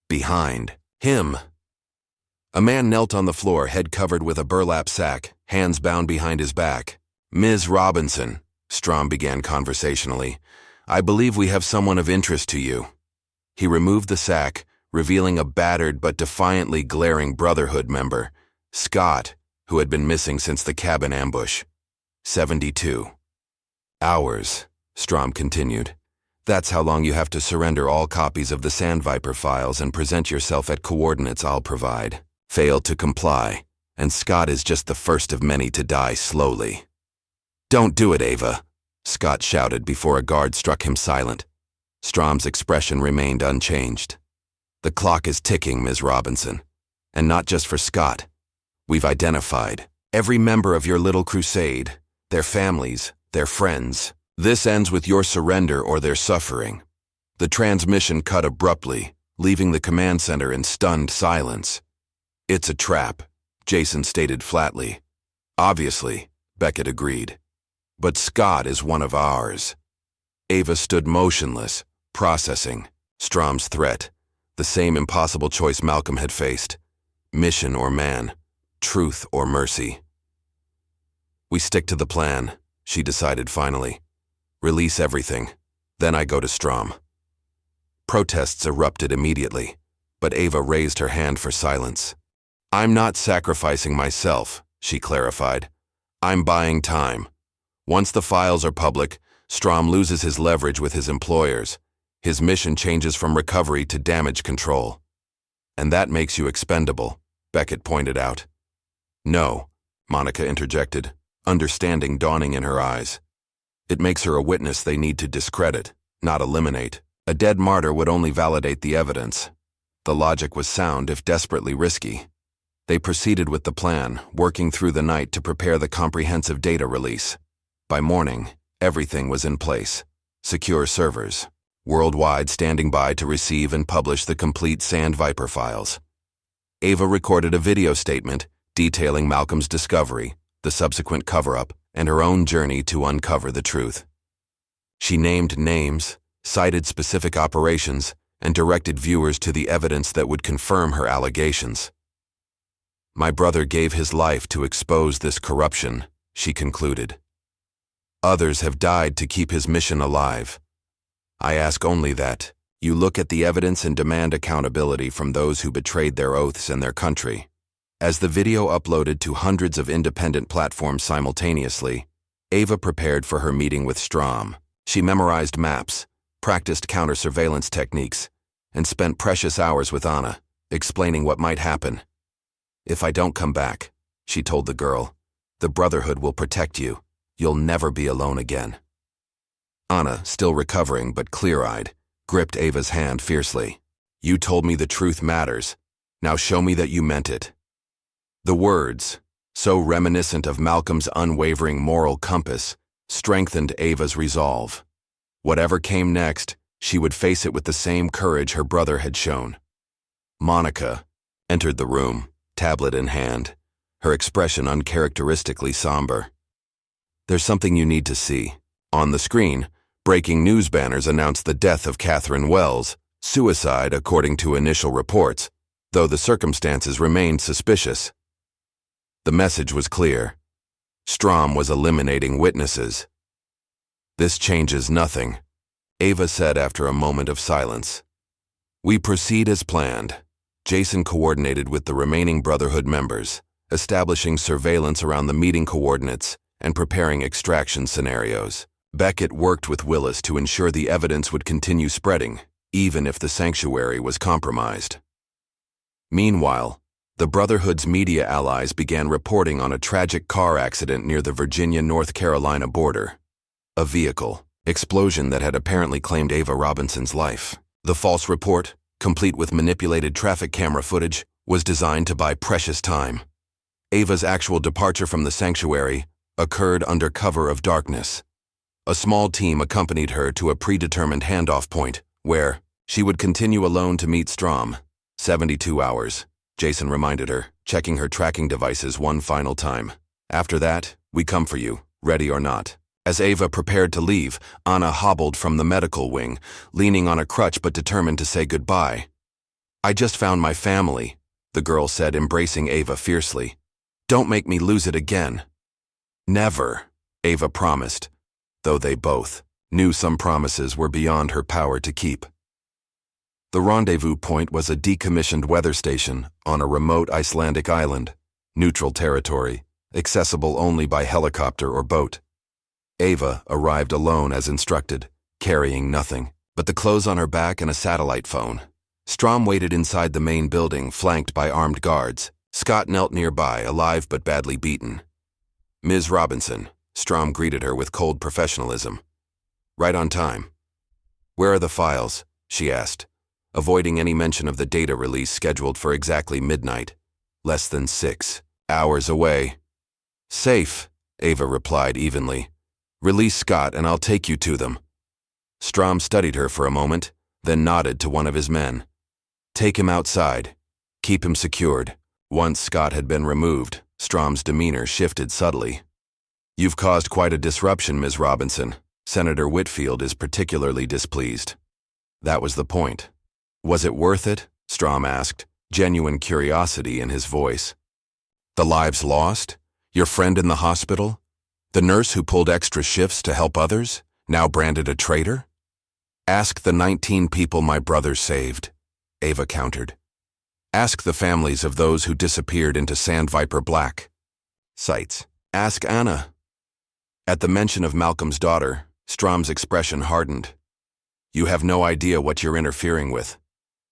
Behind him, a man knelt on the floor, head covered with a burlap sack, hands bound behind his back. "Ms. Robinson," Strom began conversationally, "I believe we have someone of interest to you." He removed the sack, revealing a battered but defiantly glaring Brotherhood member, Scott, who had been missing since the cabin ambush. 72 hours, Strom continued. "That's how long you have to surrender all copies of the Sandviper files and present yourself at coordinates I'll provide. Fail to comply, and Scott is just the first of many to die slowly." "Don't do it, Ava," Scott shouted before a guard struck him silent. Strom's expression remained unchanged. "The clock is ticking, Ms. Robinson. And not just for Scott. We've identified every member of your little crusade, their families, their friends. This ends with your surrender or their suffering." The transmission cut abruptly, leaving the command center in stunned silence. "It's a trap," Jason stated flatly. "Obviously," Beckett agreed. "But Scott is one of ours." Ava stood motionless, processing Strom's threat, the same impossible choice Malcolm had faced. Mission or man, truth or mercy. "We stick to the plan," she decided finally. "Release everything. Then I go to Strom." Protests erupted immediately, but Ava raised her hand for silence. "I'm not sacrificing myself," she clarified. "I'm buying time. Once the files are public, Strom loses his leverage with his employers. His mission changes from recovery to damage control. And that makes you expendable," Beckett pointed out. "No," Monica interjected, understanding dawning in her eyes. "It makes her a witness they need to discredit, not eliminate. A dead martyr would only validate the evidence." The logic was sound if desperately risky. They proceeded with the plan, working through the night to prepare the comprehensive data release. By morning, everything was in place. Secure servers, worldwide standing by to receive and publish the complete Sandviper files. Ava recorded a video statement detailing Malcolm's discovery, the subsequent cover-up, and her own journey to uncover the truth. She named names, cited specific operations, and directed viewers to the evidence that would confirm her allegations. "My brother gave his life to expose this corruption," she concluded. "Others have died to keep his mission alive. I ask only that you look at the evidence and demand accountability from those who betrayed their oaths and their country." As the video uploaded to hundreds of independent platforms simultaneously, Ava prepared for her meeting with Strom. She memorized maps, practiced counter-surveillance techniques, and spent precious hours with Anna, explaining what might happen. "If I don't come back," she told the girl, The Brotherhood will protect you. You'll never be alone again. Anna, still recovering but clear-eyed, gripped Ava's hand fiercely. You told me the truth matters. Now show me that you meant it. The words, so reminiscent of Malcolm's unwavering moral compass, strengthened Ava's resolve. Whatever came next, she would face it with the same courage her brother had shown. Monica entered the room, tablet in hand, her expression uncharacteristically somber. There's something you need to see. On the screen, breaking news banners announced the death of Catherine Wells, suicide according to initial reports, though the circumstances remained suspicious. The message was clear. Strom was eliminating witnesses. This changes nothing, Ava said after a moment of silence. We proceed as planned. Jason coordinated with the remaining Brotherhood members, establishing surveillance around the meeting coordinates and preparing extraction scenarios. Beckett worked with Willis to ensure the evidence would continue spreading, even if the sanctuary was compromised. Meanwhile, the Brotherhood's media allies began reporting on a tragic car accident near the Virginia-North Carolina border. A vehicle explosion that had apparently claimed Ava Robinson's life. The false report, complete with manipulated traffic camera footage, was designed to buy precious time. Ava's actual departure from the sanctuary occurred under cover of darkness. A small team accompanied her to a predetermined handoff point, where she would continue alone to meet Strom. 72 hours, Jason reminded her, checking her tracking devices one final time. After that, we come for you, ready or not. As Ava prepared to leave, Anna hobbled from the medical wing, leaning on a crutch but determined to say goodbye. I just found my family, the girl said, embracing Ava fiercely. Don't make me lose it again. Never, Ava promised, though they both knew some promises were beyond her power to keep. The rendezvous point was a decommissioned weather station on a remote Icelandic island, neutral territory, accessible only by helicopter or boat. Ava arrived alone as instructed, carrying nothing but the clothes on her back and a satellite phone. Strom waited inside the main building, flanked by armed guards. Scott knelt nearby, alive but badly beaten. Ms. Robinson, Strom greeted her with cold professionalism. Right on time. Where are the files? She asked, avoiding any mention of the data release scheduled for exactly midnight. Less than 6 hours away. Safe, Ava replied evenly. Release Scott and I'll take you to them. Strom studied her for a moment, then nodded to one of his men. Take him outside. Keep him secured. Once Scott had been removed, Strom's demeanor shifted subtly. You've caused quite a disruption, Ms. Robinson. Senator Whitfield is particularly displeased. That was the point. Was it worth it? Strom asked, genuine curiosity in his voice. The lives lost? Your friend in the hospital? The nurse who pulled extra shifts to help others, now branded a traitor? Ask the 19 people my brother saved, Ava countered. Ask the families of those who disappeared into Sand Viper Black sites. Ask Anna. At the mention of Malcolm's daughter, Strom's expression hardened. You have no idea what you're interfering with.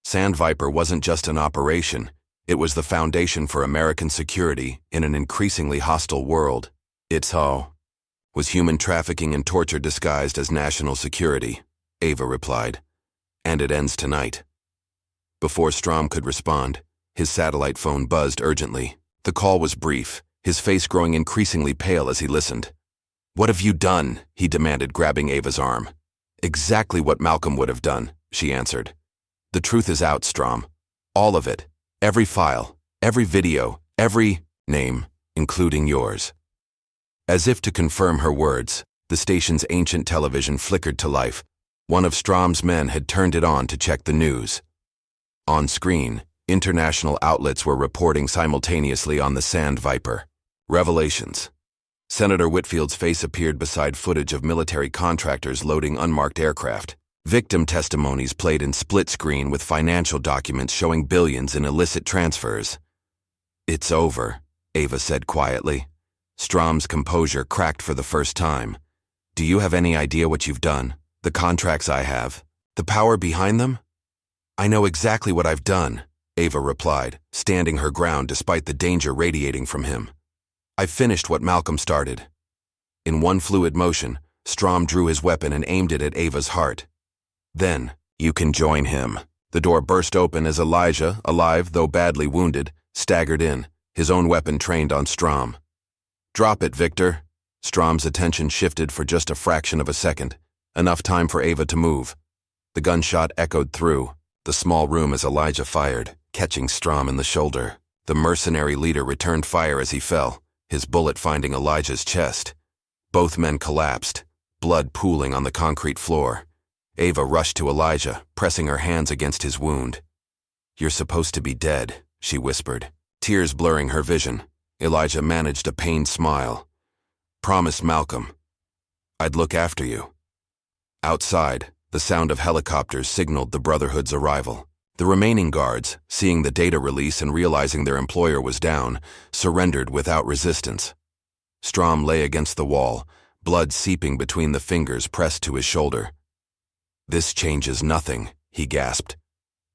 Sand Viper wasn't just an operation, it was the foundation for American security in an increasingly hostile world. Its how was human trafficking and torture disguised as national security, Ava replied. And it ends tonight. Before Strom could respond, his satellite phone buzzed urgently. The call was brief, his face growing increasingly pale as he listened. What have you done? He demanded, grabbing Ava's arm. Exactly what Malcolm would have done, she answered. The truth is out, Strom. All of it. Every file, every video, every name, including yours. As if to confirm her words, the station's ancient television flickered to life. One of Strom's men had turned it on to check the news. On screen, international outlets were reporting simultaneously on the Sand Viper. Revelations. Senator Whitfield's face appeared beside footage of military contractors loading unmarked aircraft. Victim testimonies played in split screen with financial documents showing billions in illicit transfers. It's over, Ava said quietly. Strom's composure cracked for the first time. Do you have any idea what you've done? The contracts I have? The power behind them? I know exactly what I've done, Ava replied, standing her ground despite the danger radiating from him. I finished what Malcolm started. In one fluid motion, Strom drew his weapon and aimed it at Ava's heart. Then, you can join him. The door burst open as Elijah, alive though badly wounded, staggered in, his own weapon trained on Strom. Drop it, Victor. Strom's attention shifted for just a fraction of a second, enough time for Ava to move. The gunshot echoed through the small room as Elijah fired, catching Strom in the shoulder. The mercenary leader returned fire as he fell, his bullet finding Elijah's chest. Both men collapsed, blood pooling on the concrete floor. Ava rushed to Elijah, pressing her hands against his wound. "You're supposed to be dead," she whispered, tears blurring her vision. Elijah managed a pained smile. "Promised Malcolm. I'd look after you." Outside, the sound of helicopters signaled the Brotherhood's arrival. The remaining guards, seeing the data release and realizing their employer was down, surrendered without resistance. Strom lay against the wall, blood seeping between the fingers pressed to his shoulder. "This changes nothing," he gasped.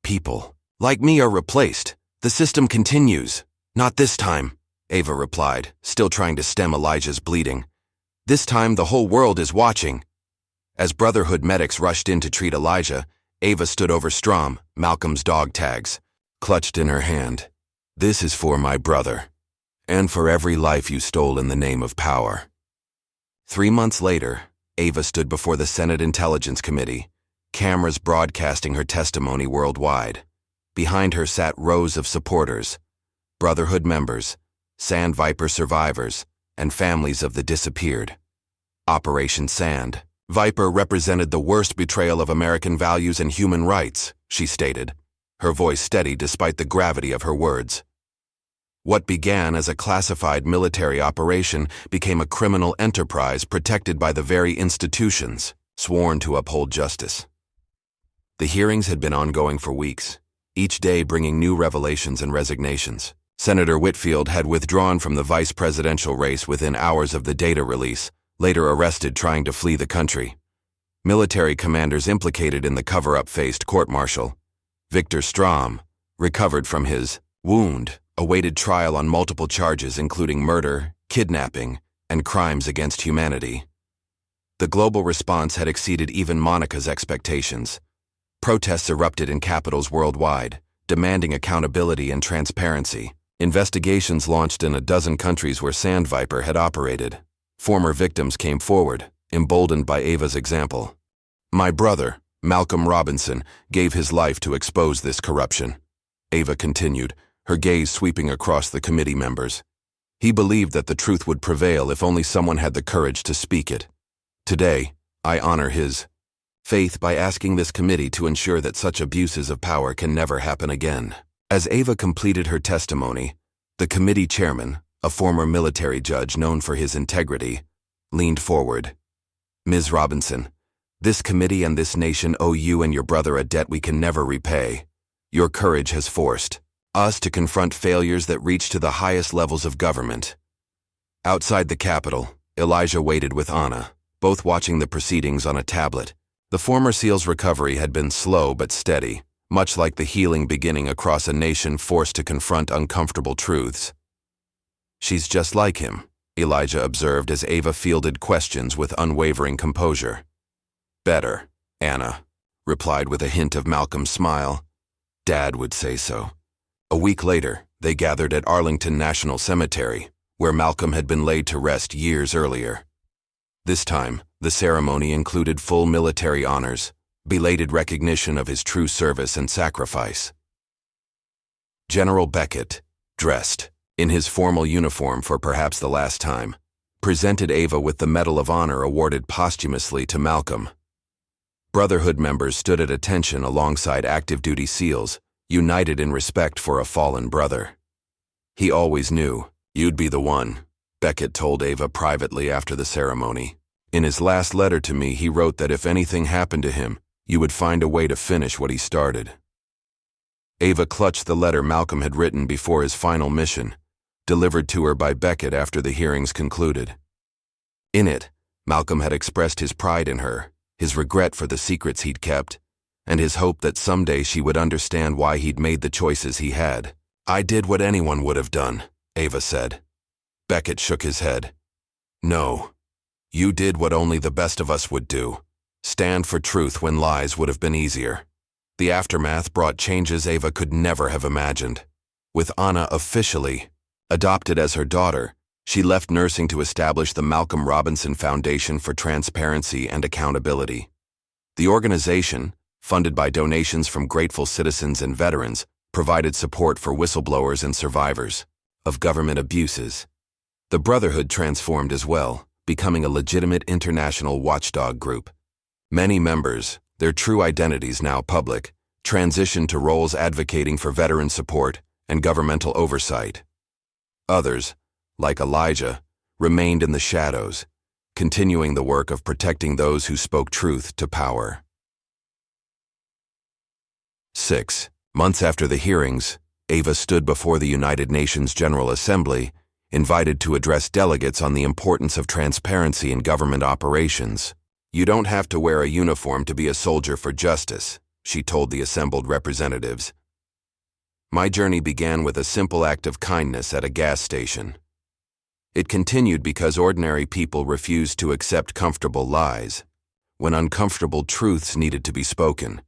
"People like me are replaced. The system continues." "Not this time," Ava replied, still trying to stem Elijah's bleeding. "This time the whole world is watching." As Brotherhood medics rushed in to treat Elijah, Ava stood over Strom, Malcolm's dog tags, clutched in her hand. "This is for my brother, and for every life you stole in the name of power." 3 months later, Ava stood before the Senate Intelligence Committee, cameras broadcasting her testimony worldwide. Behind her sat rows of supporters, Brotherhood members, Sand Viper survivors, and families of the disappeared. Operation Sand. Viper represented the worst betrayal of American values and human rights, she stated, her voice steady despite the gravity of her words. What began as a classified military operation became a criminal enterprise protected by the very institutions sworn to uphold justice. The hearings had been ongoing for weeks, each day bringing new revelations and resignations. Senator Whitfield had withdrawn from the vice presidential race within hours of the data release, later arrested trying to flee the country. Military commanders implicated in the cover-up faced court-martial. Victor Strom, recovered from his wound, awaited trial on multiple charges including murder, kidnapping, and crimes against humanity. The global response had exceeded even Monica's expectations. Protests erupted in capitals worldwide, demanding accountability and transparency. Investigations launched in a dozen countries where Sand Viper had operated. Former victims came forward, emboldened by Ava's example. "My brother, Malcolm Robinson, gave his life to expose this corruption," Ava continued, her gaze sweeping across the committee members. "He believed that the truth would prevail if only someone had the courage to speak it. Today, I honor his faith by asking this committee to ensure that such abuses of power can never happen again." As Ava completed her testimony, the committee chairman, a former military judge known for his integrity, leaned forward. "Ms. Robinson, this committee and this nation owe you and your brother a debt we can never repay. Your courage has forced us to confront failures that reach to the highest levels of government." Outside the Capitol, Elijah waited with Anna, both watching the proceedings on a tablet. The former SEAL's recovery had been slow but steady, much like the healing beginning across a nation forced to confront uncomfortable truths. "She's just like him," Elijah observed as Ava fielded questions with unwavering composure. "Better," Anna replied with a hint of Malcolm's smile. "Dad would say so." A week later, they gathered at Arlington National Cemetery, where Malcolm had been laid to rest years earlier. This time, the ceremony included full military honors, belated recognition of his true service and sacrifice. General Beckett, dressed in his formal uniform for perhaps the last time, presented Ava with the Medal of Honor awarded posthumously to Malcolm. Brotherhood members stood at attention alongside active-duty SEALs, united in respect for a fallen brother. "He always knew you'd be the one," Beckett told Ava privately after the ceremony. "In his last letter to me, he wrote that if anything happened to him, you would find a way to finish what he started." Ava clutched the letter Malcolm had written before his final mission, delivered to her by Beckett after the hearings concluded. In it, Malcolm had expressed his pride in her, his regret for the secrets he'd kept, and his hope that someday she would understand why he'd made the choices he had. "I did what anyone would have done," Ava said. Beckett shook his head. No. You did what only the best of us would do. Stand for truth when lies would have been easier. The aftermath brought changes Ava could never have imagined. With Anna officially adopted as her daughter, she left nursing to establish the Malcolm Robinson Foundation for Transparency and Accountability. The organization, funded by donations from grateful citizens and veterans, provided support for whistleblowers and survivors of government abuses. The Brotherhood transformed as well, becoming a legitimate international watchdog group. Many members, their true identities now public, transitioned to roles advocating for veteran support and governmental oversight. Others, like Elijah, remained in the shadows, continuing the work of protecting those who spoke truth to power. 6 months after the hearings, Ava stood before the United Nations General Assembly, invited to address delegates on the importance of transparency in government operations. You don't have to wear a uniform to be a soldier for justice, she told the assembled representatives. My journey began with a simple act of kindness at a gas station. It continued because ordinary people refused to accept comfortable lies, when uncomfortable truths needed to be spoken.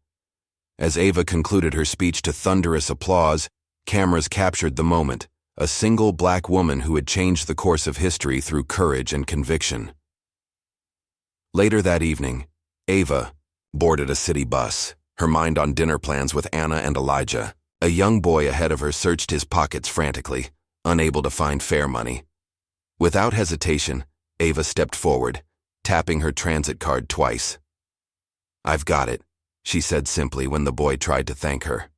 As Ava concluded her speech to thunderous applause, cameras captured the moment, a single black woman who had changed the course of history through courage and conviction. Later that evening, Ava boarded a city bus, her mind on dinner plans with Anna and Elijah. A young boy ahead of her searched his pockets frantically, unable to find fare money. Without hesitation, Ava stepped forward, tapping her transit card twice. "I've got it," she said simply when the boy tried to thank her.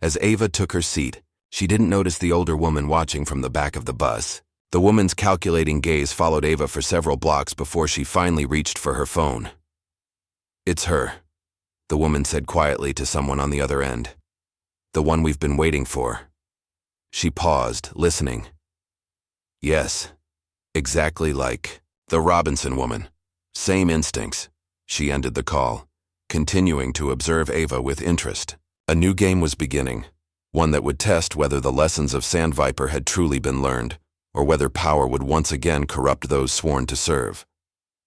As Ava took her seat, she didn't notice the older woman watching from the back of the bus. The woman's calculating gaze followed Ava for several blocks before she finally reached for her phone. "It's her," the woman said quietly to someone on the other end. "The one we've been waiting for." She paused, listening. "Yes, exactly like the Robinson woman. Same instincts." She ended the call, continuing to observe Ava with interest. A new game was beginning, one that would test whether the lessons of Sandviper had truly been learned, or whether power would once again corrupt those sworn to serve.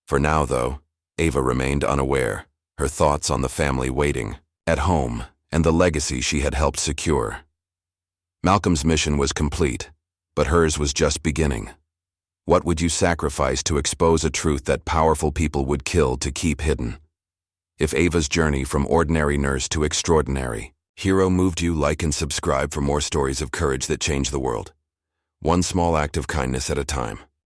For now, though, Ava remained unaware, her thoughts on the family waiting, at home, and the legacy she had helped secure. Malcolm's mission was complete, but hers was just beginning. What would you sacrifice to expose a truth that powerful people would kill to keep hidden? If Ava's journey from ordinary nurse to extraordinary hero moved you, like and subscribe for more stories of courage that change the world. One small act of kindness at a time.